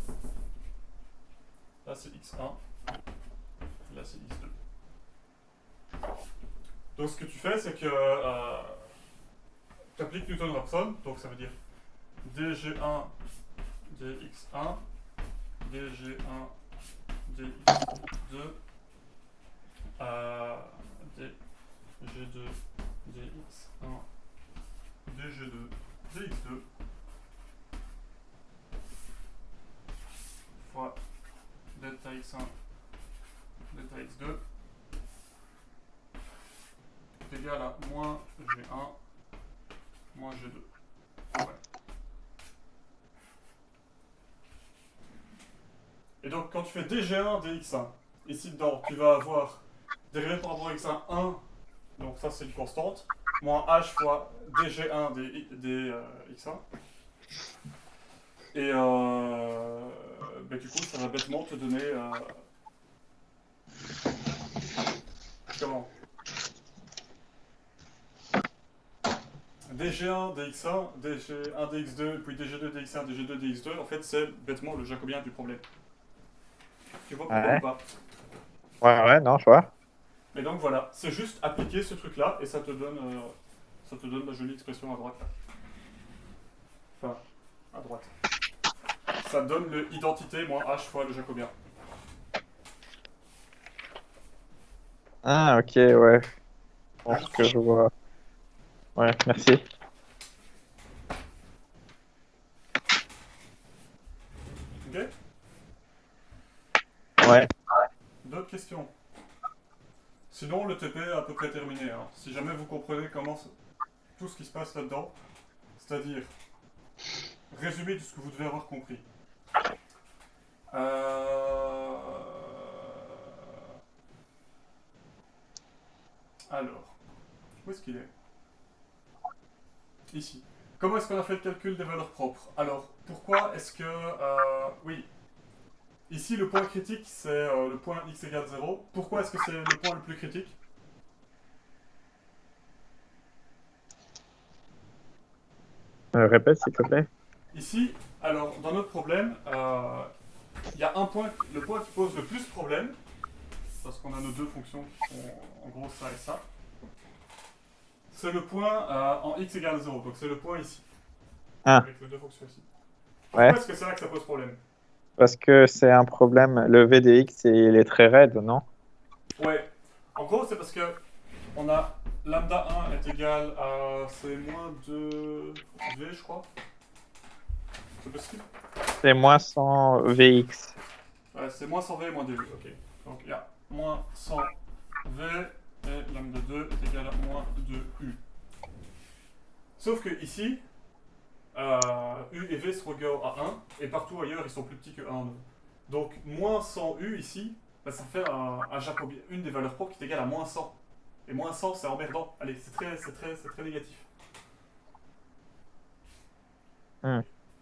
Là, c'est x1. Là, c'est x2. Donc ce que tu fais, c'est que tu appliques Newton-Raphson. Donc ça veut dire dg1 dx1 dg1 dx2 dg2 dx1 dg2 dx2 fois delta x1 delta x2 est égal à moins g1 moins g2. Ouais. Et donc quand tu fais dg1 dx1, ici dedans tu vas avoir dérivé par rapport à x1 1, donc ça c'est une constante, moins h fois dg1 dx1. Et bah, du coup ça va bêtement te donner comment dg1 dx1, dg1 dx2, puis dg2 dx1, dg2 dx2, en fait c'est bêtement le jacobien du problème. Tu vois pourquoi ou pas? Ouais, non, je vois. Mais donc voilà, c'est juste appliquer ce truc là et ça te donne la jolie expression à droite là. Enfin, à droite. Ça donne le identité moins h fois le jacobien. Ah, ok, ouais. Je pense que je vois. Ouais, merci. Ok? Ouais. D'autres questions? Sinon, le TP est à peu près terminé. Hein. Si jamais vous comprenez comment tout ce qui se passe là-dedans, c'est-à-dire résumé de ce que vous devez avoir compris. Alors, où est-ce qu'il est? Ici. Comment est-ce qu'on a fait le calcul des valeurs propres? Alors, pourquoi est-ce que... oui. Ici, le point critique, c'est le point x égale 0. Pourquoi est-ce que c'est le point le plus critique? Répète, s'il te plaît. Ici, alors, dans notre problème, il y a un point, le point qui pose le plus problème, parce qu'on a nos deux fonctions qui font en gros ça et ça. C'est le point en x égale 0, donc c'est le point ici. Avec les deux fonctions ici. Pourquoi est-ce que c'est là que ça pose problème? Parce que c'est un problème, le v de x il est très raide, non? Ouais. En gros, c'est parce que on a lambda 1 est égal à c'est moins 2v, je crois. C'est possible? C'est moins 100 vx. Ouais, c'est moins 100v et moins 2v, ok. Donc il y a moins 100v et lambda 2 est égal à moins 2u. Sauf que ici, u et v sont égaux à 1, et partout ailleurs ils sont plus petits que 1. Donc moins 100u ici, bah, ça fait un jacobien, une des valeurs propres qui est égale à moins 100. Et moins 100 c'est emmerdant. Allez, c'est très négatif.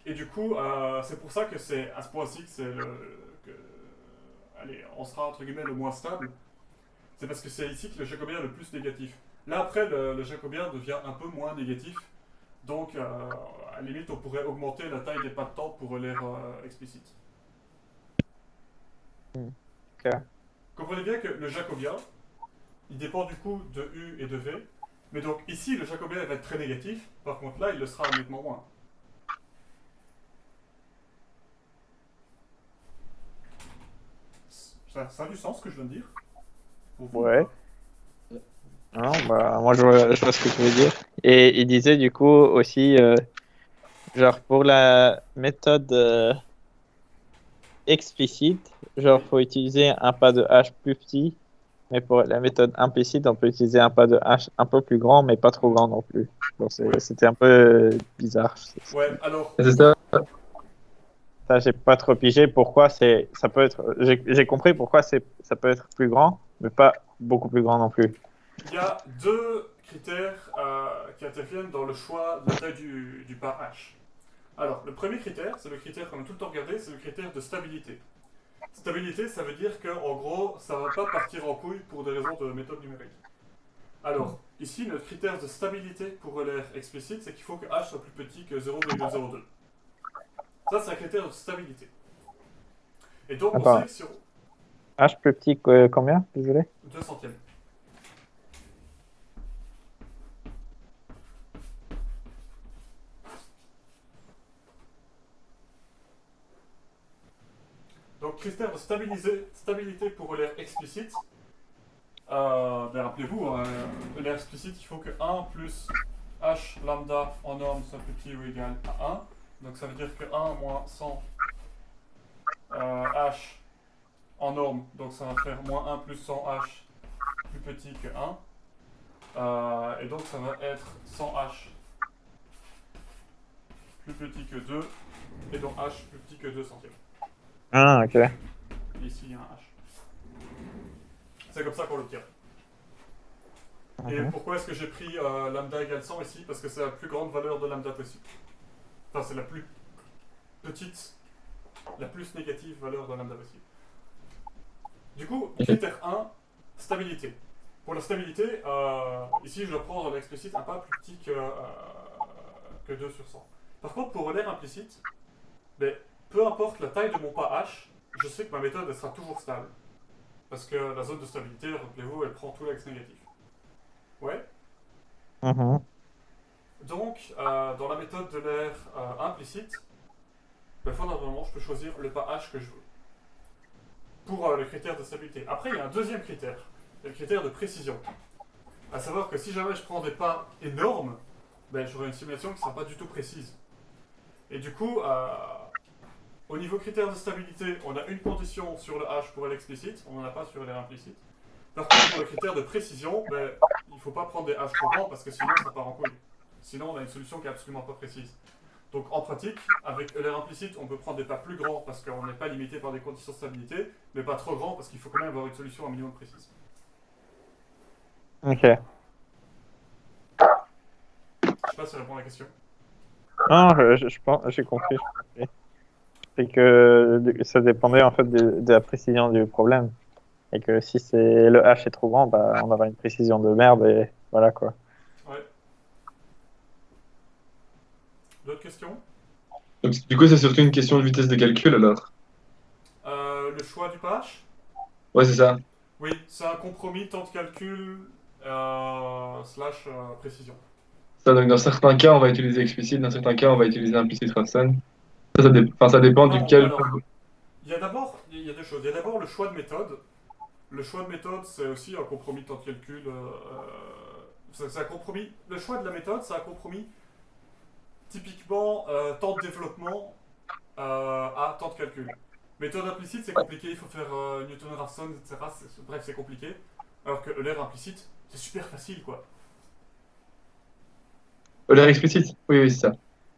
Et du coup, c'est pour ça que c'est à ce point-ci que c'est allez, on sera entre guillemets le moins stable. C'est parce que c'est ici que le jacobien est le plus négatif. Là après, le jacobien devient un peu moins négatif. Donc, à la limite, on pourrait augmenter la taille des pas de temps pour l'air explicite. Ok. Comprenez bien que le jacobien, il dépend du coup de U et de V. Mais donc ici, le jacobien va être très négatif. Par contre là, il le sera nettement moins. Ça a du sens ce que je viens de dire? Pour vous, Ouais. ou pas? Non, bah, moi, je vois ce que tu veux dire. Et il disait du coup aussi, genre pour la méthode explicite, genre faut utiliser un pas de hache plus petit, mais pour la méthode implicite, on peut utiliser un pas de hache un peu plus grand, mais pas trop grand non plus. Donc Ouais. c'était un peu bizarre. Ouais, alors, C'est ça. Ça, j'ai pas trop pigé pourquoi ça peut être. J'ai compris pourquoi ça peut être plus grand, mais pas beaucoup plus grand non plus. il y a deux critères qui interviennent dans le choix de la taille du pas H. Alors, le premier critère, c'est le critère qu'on a tout le temps regardé, c'est le critère de stabilité. Stabilité, ça veut dire que, en gros, ça va pas partir en couille pour des raisons de méthode numérique. Alors, ici, notre critère de stabilité pour l'air explicite, c'est qu'il faut que H soit plus petit que 0,02. Ça, c'est un critère de stabilité. Et donc, on Attends. sélectionne H plus petit que combien? Désolé. 2 centièmes. Donc, critère de stabilité pour l'air explicite. Ben, rappelez-vous, l'air explicite, il faut que 1 plus h lambda en norme soit plus petit ou égal à 1. Donc, ça veut dire que 1 moins 100 h en norme, donc ça va faire moins 1 plus 100 h plus petit que 1. Et donc, ça va être 100 h plus petit que 2. Et donc, h plus petit que 2 centièmes. Ah, ok. Ici, il y a un H. C'est comme ça qu'on l'obtient. Et pourquoi est-ce que j'ai pris lambda égale 100 ici? Parce que c'est la plus grande valeur de lambda possible. Enfin, c'est la plus petite, la plus négative valeur de lambda possible. Du coup, critère 1, stabilité. Pour la stabilité, ici je dois prendre l'explicite un pas plus petit que 2 sur 100. Par contre, pour l'air implicite, ben, peu importe la taille de mon pas H, je sais que ma méthode elle sera toujours stable. Parce que la zone de stabilité, rappelez-vous, elle prend tout l'axe négatif. Ouais. Donc, dans la méthode de l'air implicite, ben, fondamentalement, je peux choisir le pas H que je veux. Pour le critère de stabilité. Après, il y a un deuxième critère, le critère de précision. À savoir que si jamais je prends des pas énormes, ben, j'aurai une simulation qui ne sera pas du tout précise. Et du coup, au niveau critère de stabilité, on a une condition sur le H pour l'explicite, on n'en a pas sur l'air implicite. Par contre, pour le critère de précision, ben, il ne faut pas prendre des H trop grands parce que sinon ça part en couille. Sinon, on a une solution qui est absolument pas précise. Donc en pratique, avec l'air implicite, on peut prendre des pas plus grands parce qu'on n'est pas limité par des conditions de stabilité, mais pas trop grands parce qu'il faut quand même avoir une solution un minimum précise. Ok. Je sais pas si ça répond à la question. Non, je pense, j'ai compris. C'est que ça dépendait en fait de la précision du problème. Et que si le H est trop grand, bah, on aura une précision de merde et voilà quoi. Ouais. D'autres questions? Donc, du coup, c'est surtout une question de vitesse de calcul alors. Le choix du patch? Ouais, c'est ça. Oui, c'est un compromis temps de calcul slash précision. Ça, donc, dans certains cas, on va utiliser explicite, dans certains cas, on va utiliser implicite Raphson. Ça dépend Non, duquel. alors, il y a deux choses. Il y a d'abord le choix de méthode. Le choix de méthode, c'est aussi un compromis temps de calcul. C'est un compromis. Le choix de la méthode, c'est un compromis typiquement temps de développement à temps de calcul. Méthode implicite, c'est compliqué, il faut faire Newton-Raphson, etc. Bref, c'est compliqué. Alors que l'air implicite, c'est super facile, quoi. L'air explicite? Oui, oui, c'est ça.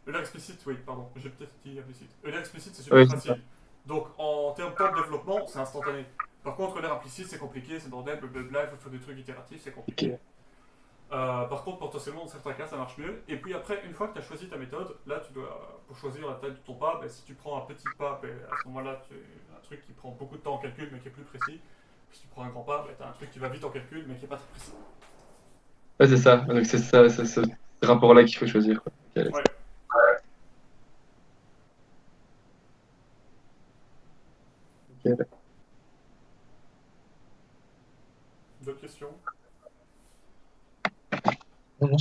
L'air explicite, oui, pardon, j'ai peut-être dit implicite. L'air explicite, c'est super Oui, c'est facile. Donc, en termes de temps de développement, c'est instantané. Par contre, l'air implicite, c'est compliqué, c'est bordel, blablabla, il faut faire des trucs itératifs, c'est compliqué. Par contre, potentiellement, dans certains cas, ça marche mieux. Et puis après, une fois que tu as choisi ta méthode, là, tu dois, pour choisir la taille de ton pas, ben, si tu prends un petit pas, ben, à ce moment-là, tu as un truc qui prend beaucoup de temps en calcul, mais qui est plus précis. Si tu prends un grand pas, ben, tu as un truc qui va vite en calcul, mais qui n'est pas très précis. Ouais, c'est ça. Donc, c'est ça, c'est ce rapport-là qu'il faut choisir, quoi. Ouais. D'autres questions? Non,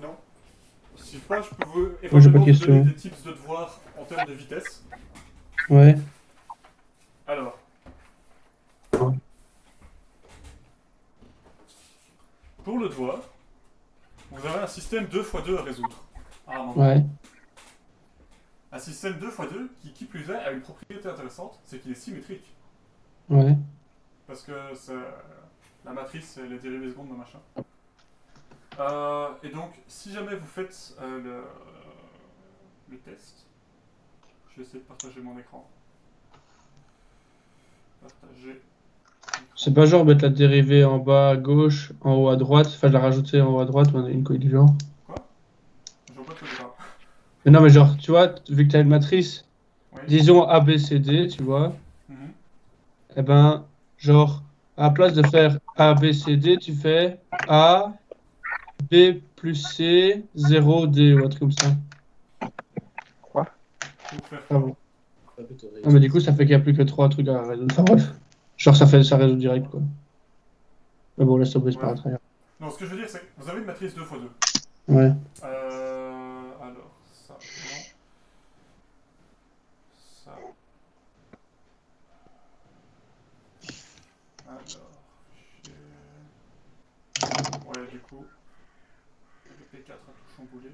Non? Si pas, je peux vous Moi, j'ai pas éventuellement de vous questions. donner des tips de devoir en termes de vitesse. Ouais. Alors. Pour le devoir, vous avez un système 2x2 à résoudre. À un moment. Ouais. Un système 2x2 qui plus est, a une propriété intéressante, c'est qu'il est symétrique. Ouais. Parce que la matrice, c'est les dérivées secondes de machin. Et donc, si jamais vous faites le test, je vais essayer de partager mon écran. Partager. C'est pas genre mettre la dérivée en bas à gauche, en haut à droite, enfin de la rajouter en haut à droite, ou une couille du genre. Je vois pas de quoi tu parles. Mais non, mais genre, tu vois, vu que t'as une matrice, Oui. disons A, B, C, D, tu vois, Mhm. eh ben, genre, à la place de faire A, B, C, D, tu fais A, B plus C, 0, D, ou un truc comme ça. Pour faire Ah quoi? bon. Non, mais du coup, ça fait qu'il n'y a plus que 3 trucs à résoudre. Enfin bref. Genre, ça résout direct, quoi. Mais bon, laisse tomber, c'est pas Ouais. grave, très bien. Non, ce que je veux dire, c'est que vous avez une matrice 2x2. Ouais. Alors, ça, non. Ça. Alors, ouais, du coup, le P4 a tout chamboulé.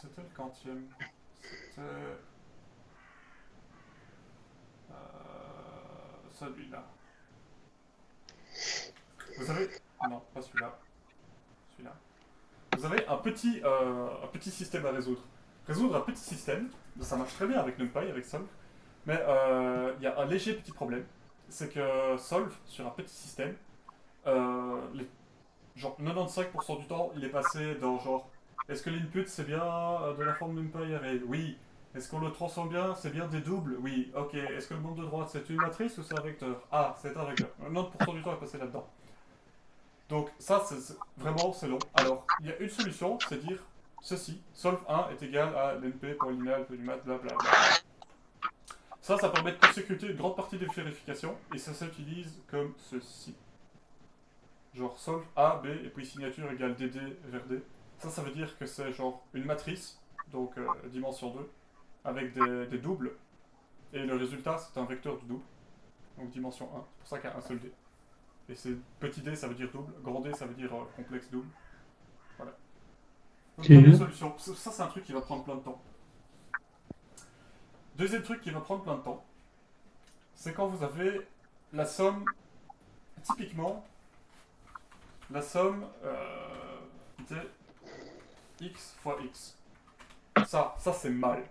C'était le quantième. C'était celui-là. Vous avez... Non, pas celui-là. Celui-là. Vous avez un petit système à résoudre. Résoudre un petit système, ça marche très bien avec NumPy, avec Solve, mais il y a un léger petit problème. C'est que Solve, sur un petit système, genre 95% du temps, il est passé dans genre... Est-ce que l'input c'est bien de la forme NumPy array? Oui. Est-ce qu'on le transforme bien? C'est bien des doubles? Oui. Ok. Est-ce que le monde de droite c'est une matrice ou c'est un vecteur? Ah, c'est un vecteur. 90% du temps est passé là-dedans. Donc ça, vraiment, c'est long. Alors, il y a une solution, c'est dire ceci, solve 1 est égal à l'np.lineal du mat, blablabla. Ça permet de consécuter une grande partie des vérifications, et ça s'utilise comme ceci. Genre solve A, B, et puis signature égale dd vers D. Ça veut dire que c'est genre une matrice, donc dimension 2, avec des doubles, et le résultat, c'est un vecteur de double, donc dimension 1, c'est pour ça qu'il y a un seul D. Et c'est petit d, ça veut dire double, grand D, ça veut dire complexe double. Voilà. Donc, première solution. Ça, c'est un truc qui va prendre plein de temps. Deuxième truc qui va prendre plein de temps, c'est quand vous avez la somme, typiquement, la somme de x fois x. Ça c'est mal.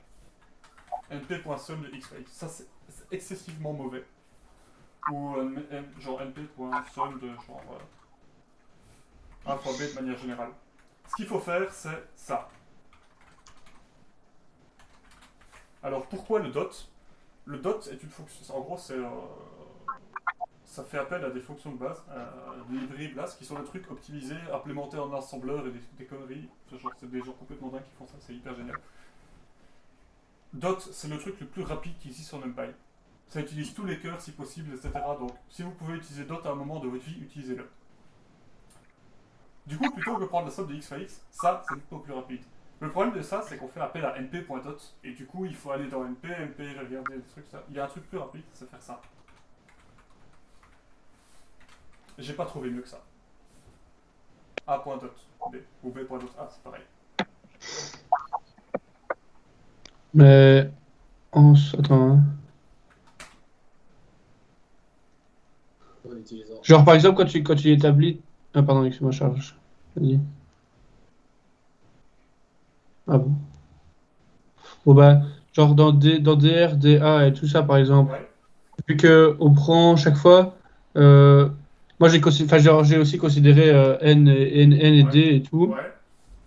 np.somme de x fois x. Ça, c'est excessivement mauvais. Ou genre np.somme de genre a fois b de manière générale. Ce qu'il faut faire, c'est ça. Alors pourquoi le dot? Le dot est une fonction, en gros ça fait appel à des fonctions de base, des librairies BLAS qui sont des trucs optimisés, implémentés en assembleur et des conneries. Genre, c'est des gens complètement dingues qui font ça, c'est hyper génial. Dot, c'est le truc le plus rapide qui existe sur NumPy. Ça utilise tous les cœurs si possible, etc. Donc, si vous pouvez utiliser dot à un moment de votre vie, utilisez-le. Du coup, plutôt que de prendre la somme de x fois x, ça, c'est beaucoup plus rapide. Le problème de ça, c'est qu'on fait appel à np.dot, et du coup, il faut aller dans np, regarder des trucs, ça. Il y a un truc plus rapide, c'est faire ça. J'ai pas trouvé mieux que ça. A.dot, B, ou B.dot A, c'est pareil. Mais... Attends, hein. En utilisant. Genre, par exemple, quand tu établis... Ah, pardon, excuse-moi, charge. Vas-y. Ah bon. Bon, bah, genre dans DR, DA et tout ça, par exemple, Ouais. vu qu'on prend chaque fois... moi, j'ai aussi considéré N et D et tout. Ouais.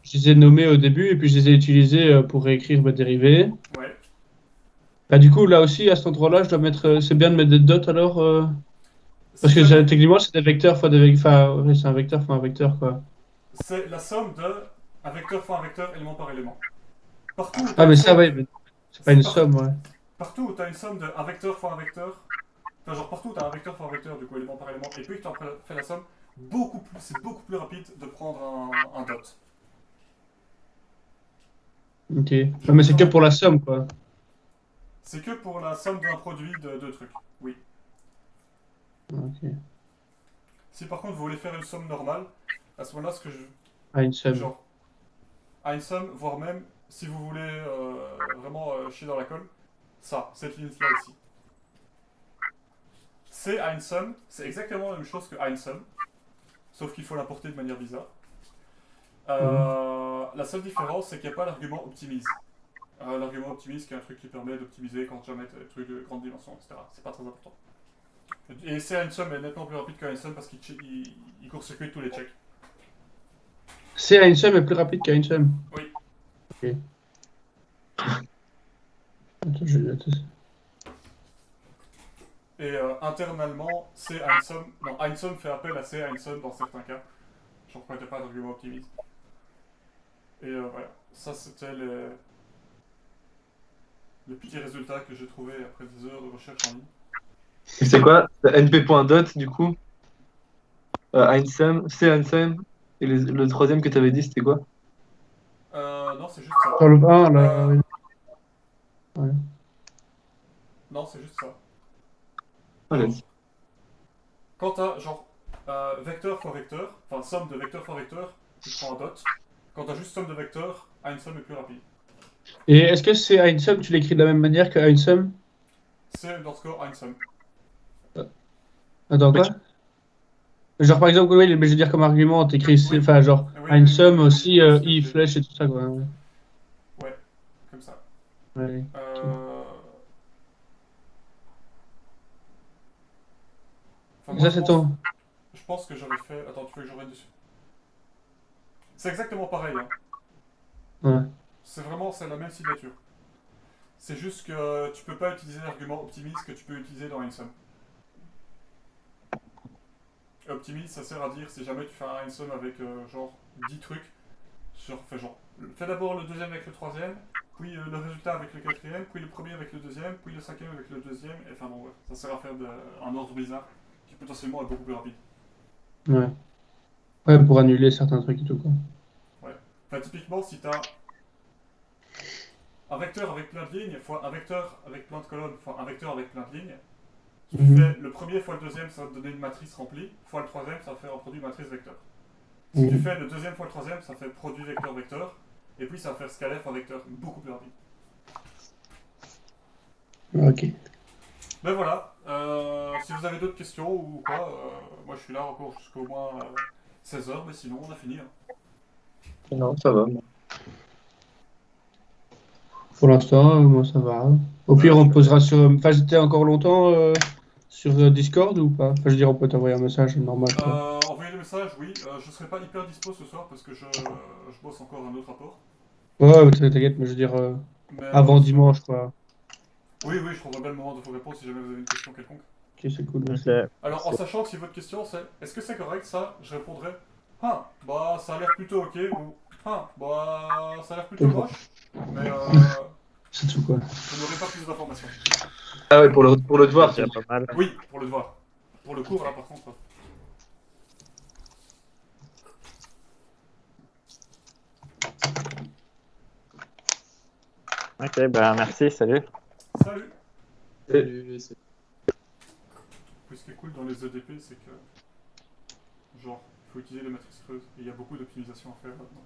Je les ai nommés au début, et puis je les ai utilisés pour réécrire ma dérivée. Ouais. Bah, du coup, là aussi, à cet endroit-là, je dois mettre... c'est bien de mettre des dots, alors Parce si que jamais- techniquement, c'est des vecteurs fois des vecteurs. Enfin, ouais, c'est un vecteur fois un vecteur, quoi. c'est la somme de un vecteur fois un vecteur, élément par élément. Partout où tu Ah, as une mais ça, somme, ouais, mais c'est pas c'est une par- somme, ouais. partout où tu as une somme de un vecteur fois un vecteur, enfin genre partout où tu as un vecteur fois un vecteur, du coup élément par élément, et puis que tu en fais la somme, c'est beaucoup plus rapide de prendre un dot. Ok. Ouais, mais c'est que pour la somme, quoi. C'est que pour la somme d'un produit de deux trucs, oui. Ok. Si par contre vous voulez faire une somme normale, à ce moment-là, Ah, une somme. genre, à une somme, voire même, si vous voulez vraiment chier dans la colle, cette ligne-là ici. C'est à une somme, c'est exactement la même chose que à une somme, sauf qu'il faut l'importer de manière bizarre. La seule différence, c'est qu'il n'y a pas l'argument optimise. L'argument optimise, qui est un truc qui permet d'optimiser quand jamais tu as des trucs de grande dimension, etc. C'est pas très important. Et c'est à une somme est nettement plus rapide qu'à une somme parce qu'il court-circuite tous les checks. C'est à une somme est plus rapide qu'à une somme. Oui. Ok. Attends. Et internalement, c'est à une somme. Non, à une somme fait appel à C à une somme dans certains cas. Je ne reconnais pas d'argument optimise. Et voilà. Ça, c'était les petits résultats que j'ai trouvés après des heures de recherche en ligne. Et c'est quoi? np.dot, du coup, Einsem, c'est Einsem. Et le troisième que tu avais dit, c'était quoi? Non, c'est juste ça. Sur le 1, là. Euh, Ouais. Non, c'est juste ça. Voilà. Genre, quand t'as genre vecteur fois vecteur, enfin somme de vecteur fois vecteur, tu prends un dot. Quand t'as juste somme de vecteurs, une somme est plus rapide. Et est-ce que c'est à une somme, tu l'écris de la même manière qu'à une somme? C'est underscore une somme. Attends, Mais quoi? Genre, par exemple, oui, mais je veux dire, comme argument, t'écris, Oui. enfin, genre, Oui, à une oui, somme oui, aussi, oui, i, flèche et tout ça, quoi. Ouais, comme ça. Ouais. Enfin, moi, Ça, c'est ton. je pense que j'aurais fait. Attends, tu veux que je revienne dessus? C'est exactement pareil, hein. Ouais. C'est la même signature. C'est juste que tu peux pas utiliser l'argument optimise que tu peux utiliser dans une somme. Optimise, ça sert à dire si jamais tu fais un somme avec genre 10 trucs, fais d'abord le deuxième avec le troisième, puis le résultat avec le quatrième, puis le premier avec le deuxième, puis le cinquième avec le deuxième, et enfin bon, ouais, ça sert à faire un ordre bizarre qui potentiellement est beaucoup plus rapide. Ouais. Ouais, pour annuler certains trucs et tout, quoi. Ouais. Enfin, typiquement, si tu as un vecteur avec plein de lignes, fois un vecteur avec plein de colonnes, fois un vecteur avec plein de lignes, si tu fais le premier fois le deuxième, ça va te donner une matrice remplie, fois le troisième, ça va faire un produit matrice vecteur. Si tu fais le deuxième fois le troisième, ça fait produit vecteur-vecteur, et puis ça va faire scalaire fois vecteur, beaucoup plus rapide. Ok. Ben voilà, si vous avez d'autres questions ou quoi, moi je suis là encore jusqu'au moins 16h, mais sinon on a fini. Hein. Non, ça va. Pour l'instant, moi, ça va. Au pire, on te posera sur. Enfin, j'étais encore longtemps sur Discord ou pas? Enfin, je veux dire, on peut t'envoyer un message normal, quoi. Envoyez le message, oui. Je serai pas hyper dispo ce soir parce que je bosse encore un autre rapport. Ouais, t'inquiète, mais je veux dire, Mais, avant dimanche, quoi. Oui, je trouverai bien le moment de vous répondre si jamais vous avez une question quelconque. Ok, c'est cool, merci. Ok. Alors, en sachant que si votre question c'est est-ce que c'est correct ça, je répondrai bah ça a l'air plutôt ok ou bah ça a l'air plutôt moche, mais C'est tout, quoi. je n'aurai pas plus d'informations. Ah ouais, pour le devoir, C'est déjà pas mal. Oui, pour le devoir. Pour le cours là par contre. Ok, ben merci, salut. Salut. Salut, salut. Puis ce qui est cool dans les EDP c'est que genre il faut utiliser les matrices creuses et il y a beaucoup d'optimisation à faire là-dedans.